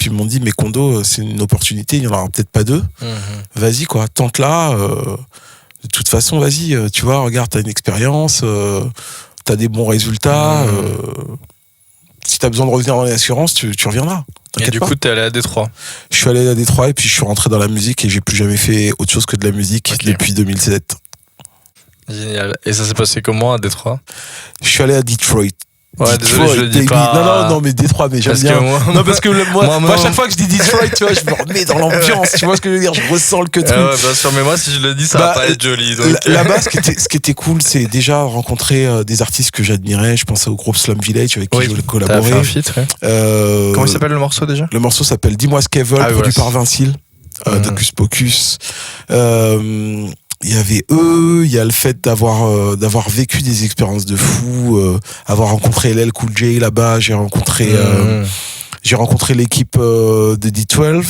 [SPEAKER 4] ils m'ont dit, mais Kondo, c'est une opportunité, il y en aura peut-être pas deux. Vas-y, quoi, tente-la. De toute façon, vas-y, tu vois, regarde, t'as une expérience, t'as des bons résultats. Si t'as besoin de revenir dans les assurances, tu reviendras.
[SPEAKER 3] Et du coup, t'es allé à Détroit?
[SPEAKER 4] Je suis allé à Détroit, et puis je suis rentré dans la musique, et j'ai plus jamais fait autre chose que de la musique depuis 2007.
[SPEAKER 3] Génial. Et ça s'est passé comment à Détroit?
[SPEAKER 4] Je suis allé à Detroit.
[SPEAKER 3] Ouais, désolé, je le dis pas.
[SPEAKER 4] Non, mais Détroit, mais j'aime bien. Non, parce que moi, à chaque fois que je dis Detroit, tu vois, je me remets dans l'ambiance, tu vois ce que je veux dire, je ressens le truc.
[SPEAKER 3] Ouais, bien sûr, mais moi, si je le dis, ça va pas être joli. Donc...
[SPEAKER 4] Là-bas, ce qui était cool, c'est déjà rencontrer des artistes que j'admirais. Je pensais au groupe Slum Village avec qui je voulais collaborer.
[SPEAKER 3] T'as fait un feat, ouais. Comment il s'appelle le morceau déjà?
[SPEAKER 4] Le morceau s'appelle Dis-moi ce qu'elles veulent, produit par Vincile, d'Ocus Pocus. Il y avait eux, il y a le fait d'avoir vécu des expériences de fou, avoir rencontré LL Cool J là-bas, j'ai rencontré l'équipe de D12.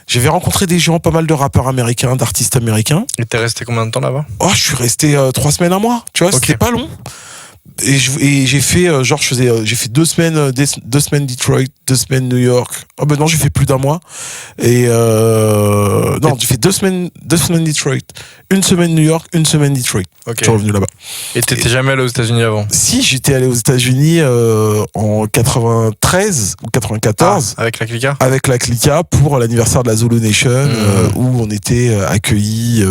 [SPEAKER 4] J'avais rencontré des gens, pas mal de rappeurs américains, d'artistes américains.
[SPEAKER 3] Et t'es resté combien de temps là-bas?
[SPEAKER 4] Je suis resté 3 semaines, un mois, tu vois, c'était pas long. Et j'ai fait j'ai fait 2 semaines Detroit, 2 semaines New York. Non, j'ai fait plus d'un mois. Et j'ai fait 2 semaines Detroit, 1 semaine New York, 1 semaine Detroit. Je suis revenu là-bas.
[SPEAKER 3] Et t'étais jamais allé aux États-Unis avant? Si,
[SPEAKER 4] j'étais allé aux États-Unis en 93 ou 94.
[SPEAKER 3] Avec la Clica? Avec
[SPEAKER 4] la Clica pour l'anniversaire de la Zulu Nation, où on était accueillis.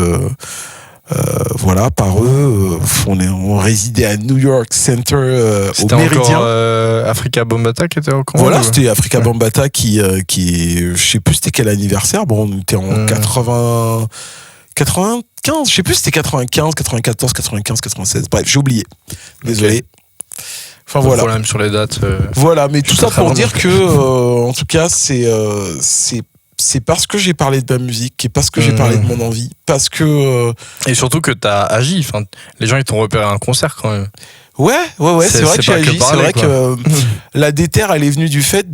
[SPEAKER 4] Par eux, on résidait à New York Center au Méridien.
[SPEAKER 3] C'était encore Africa Bambaataa qui était au courant?
[SPEAKER 4] Voilà, c'était Africa Bambaataa qui je sais plus c'était quel anniversaire. Bon, on était en 95, je sais plus c'était 95, 94, 95, 96. Bref, j'ai oublié. Désolé. Enfin voilà.
[SPEAKER 3] Problème sur les dates.
[SPEAKER 4] Voilà, mais tout ça pour dire que, en tout cas, c'est c'est parce que j'ai parlé de ma musique et parce que j'ai parlé de mon envie, parce que
[SPEAKER 3] Et surtout que t'as agi. Enfin, les gens ils t'ont repéré à un concert quand même.
[SPEAKER 4] ouais, c'est vrai que j'ai
[SPEAKER 3] pas que
[SPEAKER 4] agi.
[SPEAKER 3] parler,
[SPEAKER 4] C'est vrai
[SPEAKER 3] quoi.
[SPEAKER 4] que la déter, elle est venue du fait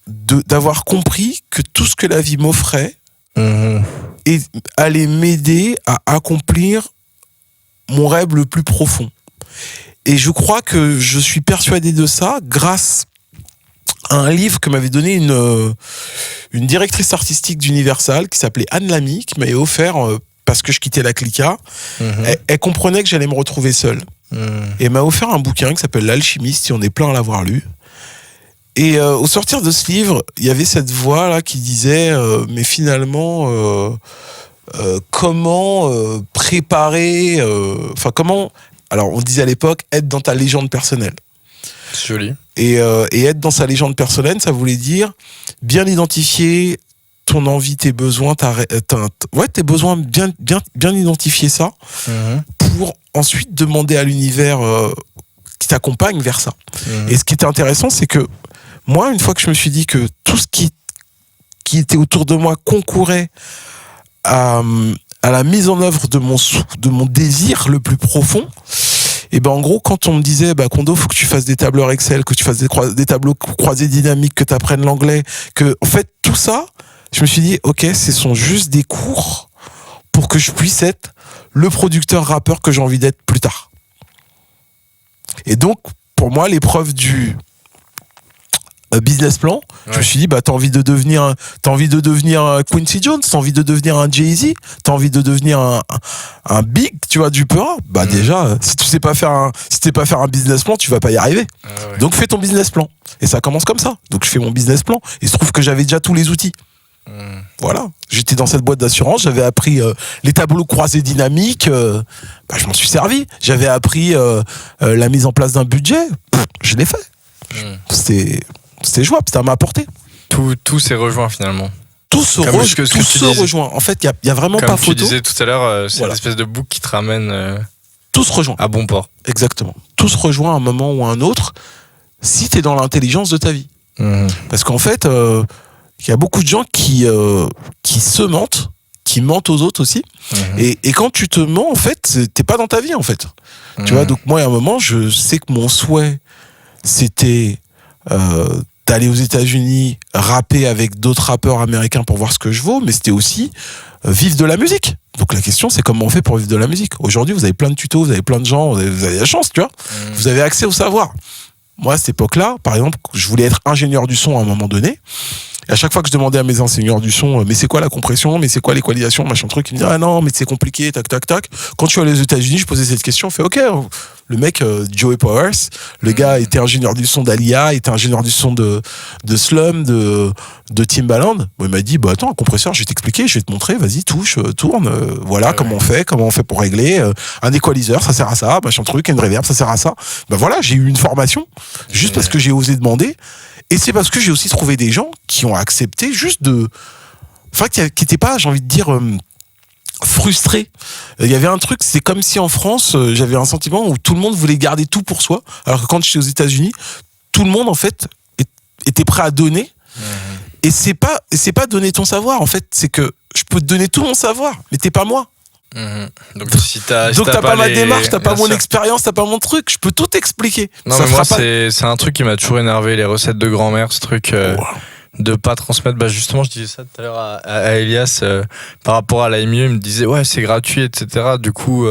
[SPEAKER 4] d'avoir compris que tout ce que la vie m'offrait allait m'aider à accomplir mon rêve le plus profond. Et je crois que je suis persuadé de ça grâce à un livre que m'avait donné une directrice artistique d'Universal qui s'appelait Anne Lamy, qui m'avait offert parce que je quittais la Clica. Elle comprenait que j'allais me retrouver seul. Et elle m'a offert un bouquin qui s'appelle L'Alchimiste, si on est plein à l'avoir lu. Et au sortir de ce livre, il y avait cette voix là qui disait mais finalement comment préparer comment, alors on disait à l'époque, être dans ta légende personnelle.
[SPEAKER 3] C'est joli.
[SPEAKER 4] Et être dans sa légende personnelle, ça voulait dire bien identifier ton envie, tes besoins, tes besoins, bien identifier ça pour ensuite demander à l'univers qui t'accompagne vers ça. Et ce qui était intéressant, c'est que moi, une fois que je me suis dit que tout ce qui était autour de moi concourait à la mise en œuvre de mon désir le plus profond, et ben en gros, quand on me disait Kondo, faut que tu fasses des tableurs Excel, que tu fasses des tableaux croisés dynamiques, que tu apprennes l'anglais, que en fait tout ça, je me suis dit ok, ce sont juste des cours pour que je puisse être le producteur rappeur que j'ai envie d'être plus tard. Et donc pour moi, l'épreuve du business plan, je me suis dit t'as envie de devenir un Quincy Jones, t'as envie de devenir un Jay-Z, t'as envie de devenir un big, tu vois, du peur. Déjà, si tu sais pas faire un business plan, tu vas pas y arriver. Donc fais ton business plan. Et ça commence comme ça. Donc je fais mon business plan. Et il se trouve que j'avais déjà tous les outils. Voilà, j'étais dans cette boîte d'assurance, j'avais appris les tableaux croisés dynamiques, je m'en suis servi. J'avais appris la mise en place d'un budget, je l'ai fait. C'était jouable, c'était à ma portée.
[SPEAKER 3] Tout s'est rejoint finalement.
[SPEAKER 4] Tout se rejoint. En fait, il y a vraiment
[SPEAKER 3] Comme
[SPEAKER 4] pas
[SPEAKER 3] tu
[SPEAKER 4] photo.
[SPEAKER 3] disais tout à l'heure, c'est une espèce de boucle qui te ramène
[SPEAKER 4] Tout se rejoint.
[SPEAKER 3] à bon port.
[SPEAKER 4] Exactement. Tout se rejoint à un moment ou à un autre si t'es dans l'intelligence de ta vie. Parce qu'en fait, il y a beaucoup de gens qui se mentent, qui mentent aux autres aussi. Et quand tu te mens, en fait, t'es pas dans ta vie, en fait. Tu vois, donc moi, à un moment, je sais que mon souhait, c'était d'aller aux États-Unis, rapper avec d'autres rappeurs américains pour voir ce que je vaux, mais c'était aussi vivre de la musique. Donc la question, c'est comment on fait pour vivre de la musique. Aujourd'hui, vous avez plein de tutos, vous avez plein de gens, vous avez la chance, tu vois. Vous avez accès au savoir. Moi, à cette époque-là, par exemple, je voulais être ingénieur du son à un moment donné. Et à chaque fois que je demandais à mes enseignants du son, mais c'est quoi la compression, mais c'est quoi l'équalisation, machin truc, ils me disaient, ah non, mais c'est compliqué, tac, tac, tac. Quand je suis allé aux États-Unis, je posais cette question, je fais, ok, le mec, Joey Powers, le gars était ingénieur du son d'Alia, était ingénieur du son de Slum, de Timbaland. Bon, il m'a dit, attends, un compresseur, je vais t'expliquer, je vais te montrer, vas-y, touche, tourne, voilà, comment on fait pour régler, un équaliseur, ça sert à ça, machin truc, une reverb, ça sert à ça. Voilà, j'ai eu une formation, juste parce que j'ai osé demander. Et c'est parce que j'ai aussi trouvé des gens qui ont accepté juste qui n'étaient pas, j'ai envie de dire, frustrés. Il y avait un truc, c'est comme si en France, j'avais un sentiment où tout le monde voulait garder tout pour soi, alors que quand j'étais aux États-Unis, tout le monde, en fait, était prêt à donner. Et c'est pas donner ton savoir, en fait, c'est que je peux te donner tout mon savoir, mais t'es pas moi.
[SPEAKER 3] Donc si t'as
[SPEAKER 4] pas ma démarche, t'as pas mon expérience, t'as pas mon truc, je peux tout expliquer.
[SPEAKER 3] Non, mais moi c'est un truc qui m'a toujours énervé, les recettes de grand-mère, ce truc de pas transmettre. Justement, je disais ça tout à l'heure à Elias par rapport à l'AMIE, il me disait ouais c'est gratuit, etc. Du coup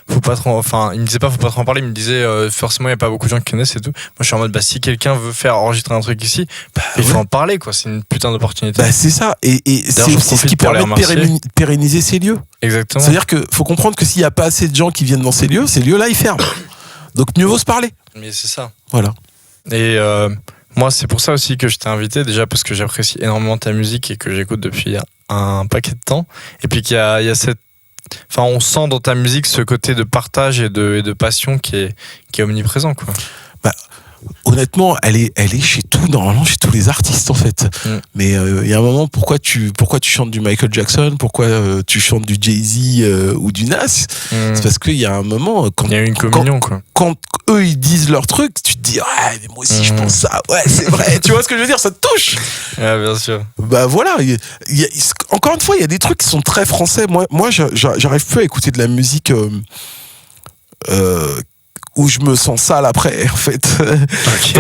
[SPEAKER 3] faut pas trop, il me disait pas faut pas trop en parler, il me disait forcément il y a pas beaucoup de gens qui connaissent et tout. Moi je suis en mode si quelqu'un veut faire enregistrer un truc ici, il faut en parler quoi, c'est une putain d'opportunité.
[SPEAKER 4] C'est ça, et c'est aussi ce qui permet de pérenniser ces lieux.
[SPEAKER 3] Exactement.
[SPEAKER 4] C'est-à-dire que faut comprendre que s'il y a pas assez de gens qui viennent dans ces lieux-là ils ferment. Donc mieux vaut se parler.
[SPEAKER 3] Mais c'est ça.
[SPEAKER 4] Voilà.
[SPEAKER 3] Et moi, c'est pour ça aussi que je t'ai invité, déjà parce que j'apprécie énormément ta musique et que j'écoute depuis un paquet de temps. Et puis qu'il y a cette... on sent dans ta musique ce côté de partage et de passion qui est omniprésent, quoi.
[SPEAKER 4] honnêtement, elle est chez normalement chez tous les artistes en fait. Mais il y a un moment, pourquoi tu chantes du Michael Jackson, pourquoi tu chantes du Jay-Z ou du Nas? C'est parce qu'il y a un moment quand
[SPEAKER 3] il y a une communion, quoi.
[SPEAKER 4] Quand eux ils disent leur truc, tu te dis ouais, mais moi aussi je pense ça. Ouais, c'est vrai. Tu vois ce que je veux dire? Ça te touche.
[SPEAKER 3] Ah, bien sûr.
[SPEAKER 4] Bah voilà. Encore une fois, il y a des trucs qui sont très français. Moi, j'arrive plus à écouter de la musique. Où je me sens sale après en fait. Okay.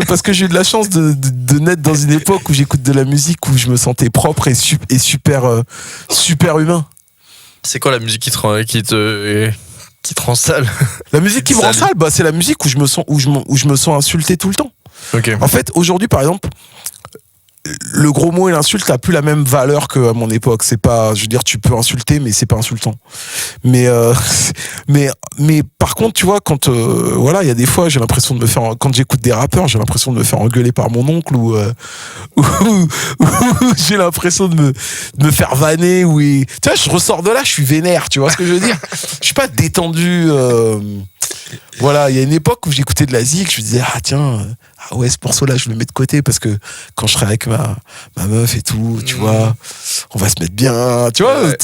[SPEAKER 4] parce que j'ai eu de la chance de naître dans une époque où j'écoute de la musique où je me sentais propre et super humain.
[SPEAKER 3] C'est quoi la musique qui te rend sale?
[SPEAKER 4] La musique qui me rend sale, bah c'est la musique où je me sens insulté tout le temps.
[SPEAKER 3] Okay.
[SPEAKER 4] En fait, aujourd'hui par exemple, le gros mot et l'insulte a plus la même valeur qu'à mon époque. C'est pas, je veux dire, tu peux insulter, mais c'est pas insultant. Mais par contre, tu vois, quand voilà, il y a des fois, j'ai l'impression de me faire, quand j'écoute des rappeurs, j'ai l'impression de me faire engueuler par mon oncle ou j'ai l'impression de me faire vanner ou tu vois, je ressors de là, je suis vénère. Tu vois ce que je veux dire? Je suis pas détendu. Voilà, il y a une époque où j'écoutais de la zik, je me disais ah tiens, ah ouais, ce morceau-là, je le mets de côté parce que quand je serai avec ma meuf et tout, tu vois, on va se mettre bien, tu vois.
[SPEAKER 3] Ouais.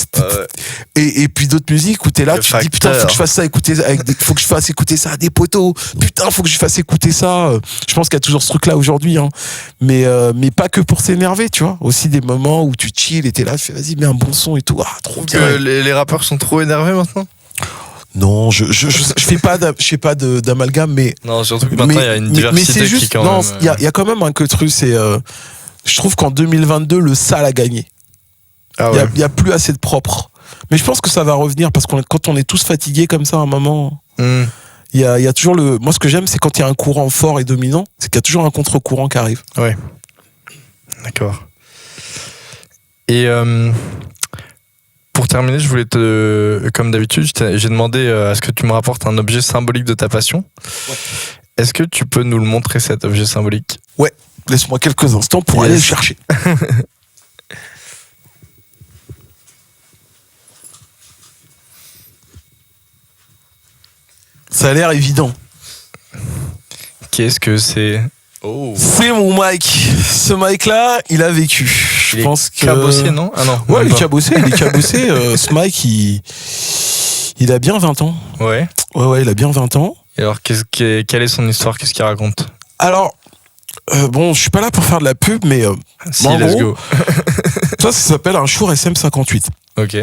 [SPEAKER 4] Et puis d'autres musiques où t'es là, tu te dis putain, faut que je fasse ça écouter, faut que je fasse écouter ça à des potos. Putain, faut que je fasse écouter ça. Je pense qu'il y a toujours ce truc-là aujourd'hui, hein. Mais pas que pour s'énerver, tu vois. Aussi des moments où tu chill et t'es là, tu fais vas-y, mets un bon son et tout. Ah, trop bien.
[SPEAKER 3] Les rappeurs sont trop énervés maintenant?
[SPEAKER 4] Non, je fais pas d'amalgame, mais
[SPEAKER 3] non, surtout que maintenant il y a une diversité, mais c'est juste, qui quand
[SPEAKER 4] non,
[SPEAKER 3] même.
[SPEAKER 4] Il y a quand même un truc, c'est je trouve qu'en 2022 le sale a gagné.
[SPEAKER 3] Ah ouais.
[SPEAKER 4] Il y a plus assez de propre. Mais je pense que ça va revenir parce que quand on est tous fatigués comme ça à un moment, il y a toujours moi ce que j'aime, c'est quand il y a un courant fort et dominant, c'est qu'il y a toujours un contre-courant qui arrive.
[SPEAKER 3] Ouais. D'accord. Et pour terminer, je voulais comme d'habitude, j'ai demandé à ce que tu me rapportes un objet symbolique de ta passion. Ouais. Est-ce que tu peux nous le montrer, cet objet symbolique?
[SPEAKER 4] Ouais, laisse-moi quelques instants pour aller le chercher. Ça a l'air évident.
[SPEAKER 3] Qu'est-ce que c'est?
[SPEAKER 4] Oh. C'est mon mic. Ce mic-là, il a vécu. Je pense que
[SPEAKER 3] cabossé, non? Ah non.
[SPEAKER 4] Ouais, il est cabossé. Ce mic, il a bien 20 ans.
[SPEAKER 3] Ouais.
[SPEAKER 4] Ouais, il a bien 20 ans.
[SPEAKER 3] Et alors, quelle est son histoire? Qu'est-ce qu'il raconte?
[SPEAKER 4] Alors, bon, je suis pas là pour faire de la pub, mais
[SPEAKER 3] si, let's go.
[SPEAKER 4] Ça s'appelle un Shure SM58.
[SPEAKER 3] Ok.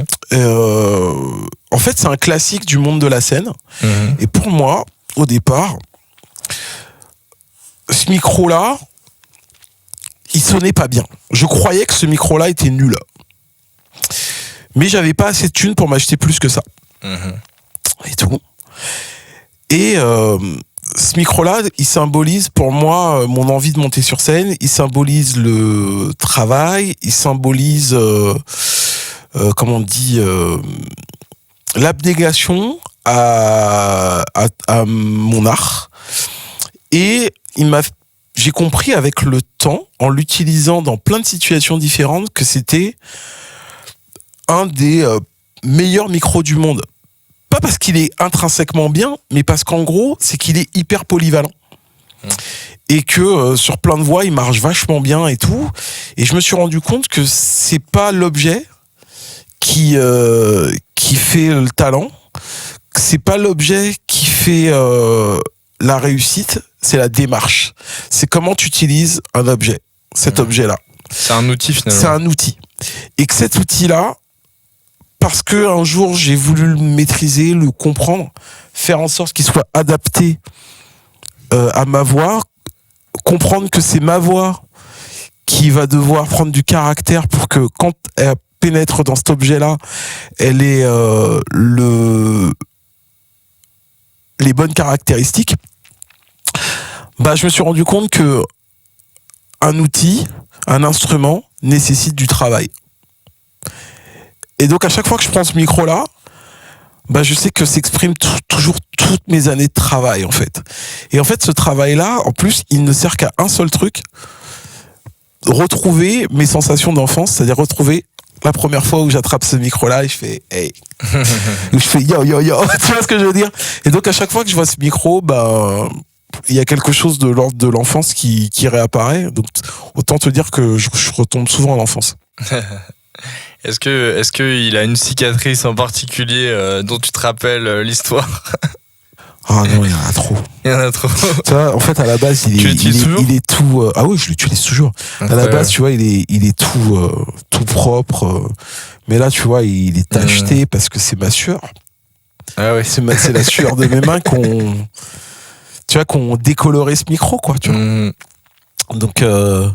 [SPEAKER 4] En fait, c'est un classique du monde de la scène. Et pour moi, au départ, ce micro-là, il sonnait pas bien. Je croyais que ce micro-là était nul. Mais j'avais pas assez de thunes pour m'acheter plus que ça. Et tout. Et ce micro-là, il symbolise pour moi mon envie de monter sur scène. Il symbolise le travail. Il symbolise, comment on dit, l'abnégation à mon art. Et j'ai compris avec le temps, en l'utilisant dans plein de situations différentes, que c'était un des meilleurs micros du monde. Pas parce qu'il est intrinsèquement bien, mais parce qu'en gros, c'est qu'il est hyper polyvalent. Et que sur plein de voix, il marche vachement bien et tout. Et je me suis rendu compte que c'est pas l'objet qui fait le talent, c'est pas l'objet qui fait la réussite, c'est la démarche. C'est comment tu utilises un objet, cet objet-là.
[SPEAKER 3] C'est un outil finalement.
[SPEAKER 4] C'est un outil. Et que cet outil-là, parce que un jour j'ai voulu le maîtriser, le comprendre, faire en sorte qu'il soit adapté à ma voix, comprendre que c'est ma voix qui va devoir prendre du caractère pour que quand elle pénètre dans cet objet-là, elle ait les bonnes caractéristiques. Bah, je me suis rendu compte que un outil, un instrument nécessite du travail. Et donc à chaque fois que je prends ce micro-là, bah, je sais que s'exprime toujours toutes mes années de travail en fait. Et en fait ce travail-là, en plus, il ne sert qu'à un seul truc, retrouver mes sensations d'enfance, c'est-à-dire retrouver la première fois où j'attrape ce micro-là et je fais hey, où je fais yo yo yo, tu vois ce que je veux dire? Et donc à chaque fois que je vois ce micro, bah il y a quelque chose de l'ordre de l'enfance qui réapparaît. Donc, autant te dire que je retombe souvent en enfance.
[SPEAKER 3] Est-ce que il a une cicatrice en particulier dont tu te rappelles l'histoire?
[SPEAKER 4] Ah non, il y en a trop.
[SPEAKER 3] Il y en a trop.
[SPEAKER 4] Tu vois, en fait, à la base, il est tout. Ah oui, je l'utilise toujours. À la base, tu vois, il est tout propre. Mais là, tu vois, il est tacheté parce que c'est ma sueur.
[SPEAKER 3] Ah oui.
[SPEAKER 4] C'est la sueur de mes mains qu'on décoloré ce micro, quoi. Tu vois. Donc, je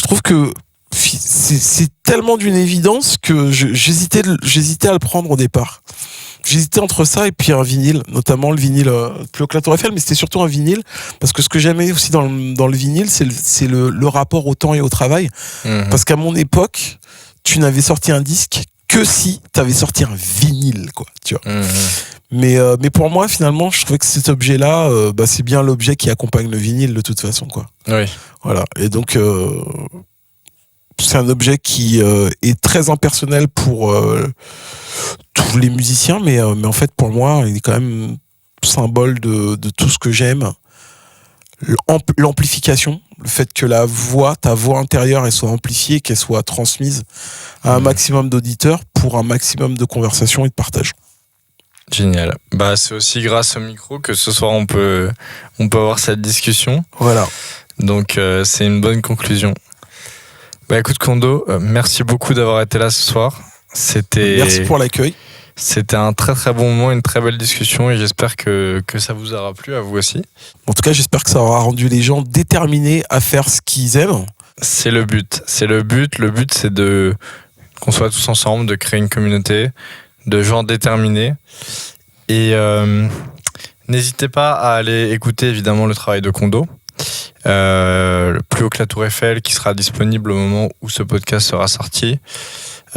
[SPEAKER 4] trouve que c'est tellement d'une évidence que j'hésitais à le prendre au départ. J'hésitais entre ça et puis un vinyle, notamment le vinyle plus haut que la Tour Eiffel, mais c'était surtout un vinyle, parce que ce que j'aimais aussi dans le vinyle, c'est le rapport au temps et au travail. Parce qu'à mon époque, tu n'avais sorti un disque que si tu avais sorti un vinyle, quoi, tu vois. Mais pour moi, finalement, je trouvais que cet objet-là, c'est bien l'objet qui accompagne le vinyle de toute façon, quoi.
[SPEAKER 3] Oui.
[SPEAKER 4] Voilà. Et donc, c'est un objet qui est très impersonnel pour tous les musiciens, mais en fait, pour moi, il est quand même symbole de tout ce que j'aime. L'amplification, le fait que ta voix intérieure, elle soit amplifiée, qu'elle soit transmise à un maximum d'auditeurs pour un maximum de conversation et de partage.
[SPEAKER 3] Génial. C'est aussi grâce au micro que ce soir on peut avoir cette discussion.
[SPEAKER 4] Voilà.
[SPEAKER 3] Donc c'est une bonne conclusion. Écoute Kondo, merci beaucoup d'avoir été là ce soir.
[SPEAKER 4] Merci pour l'accueil.
[SPEAKER 3] C'était un très très bon moment, une très belle discussion et j'espère que ça vous aura plu, à vous aussi.
[SPEAKER 4] En tout cas, j'espère que ça aura rendu les gens déterminés à faire ce qu'ils aiment.
[SPEAKER 3] C'est le but. Le but, c'est qu'on soit tous ensemble, de créer une communauté de gens déterminés. Et n'hésitez pas à aller écouter évidemment le travail de Kondo. Plus haut que la Tour Eiffel, qui sera disponible au moment où ce podcast sera sorti.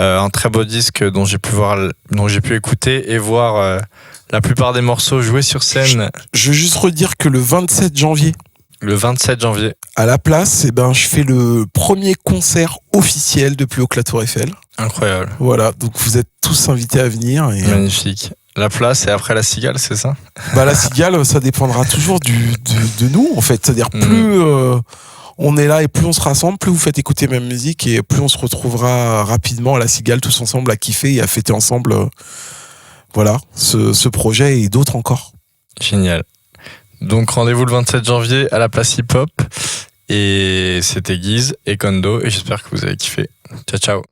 [SPEAKER 3] Un très beau disque dont j'ai pu écouter et voir la plupart des morceaux joués sur scène.
[SPEAKER 4] Je veux juste redire que le 27 janvier, à la place, je fais le premier concert officiel de Plus haut que la Tour Eiffel.
[SPEAKER 3] Incroyable.
[SPEAKER 4] Voilà, donc vous êtes tous invités à venir. Et
[SPEAKER 3] magnifique. La place et après la Cigale, c'est ça?
[SPEAKER 4] La Cigale, ça dépendra toujours de nous, en fait. C'est-à-dire, plus on est là et plus on se rassemble, plus vous faites écouter ma musique et plus on se retrouvera rapidement à la Cigale, tous ensemble, à kiffer et à fêter ensemble ce projet et d'autres encore.
[SPEAKER 3] Génial. Donc rendez-vous le 27 janvier à la place Hip Hop. Et c'était Guise et Kondo et j'espère que vous avez kiffé. Ciao, ciao.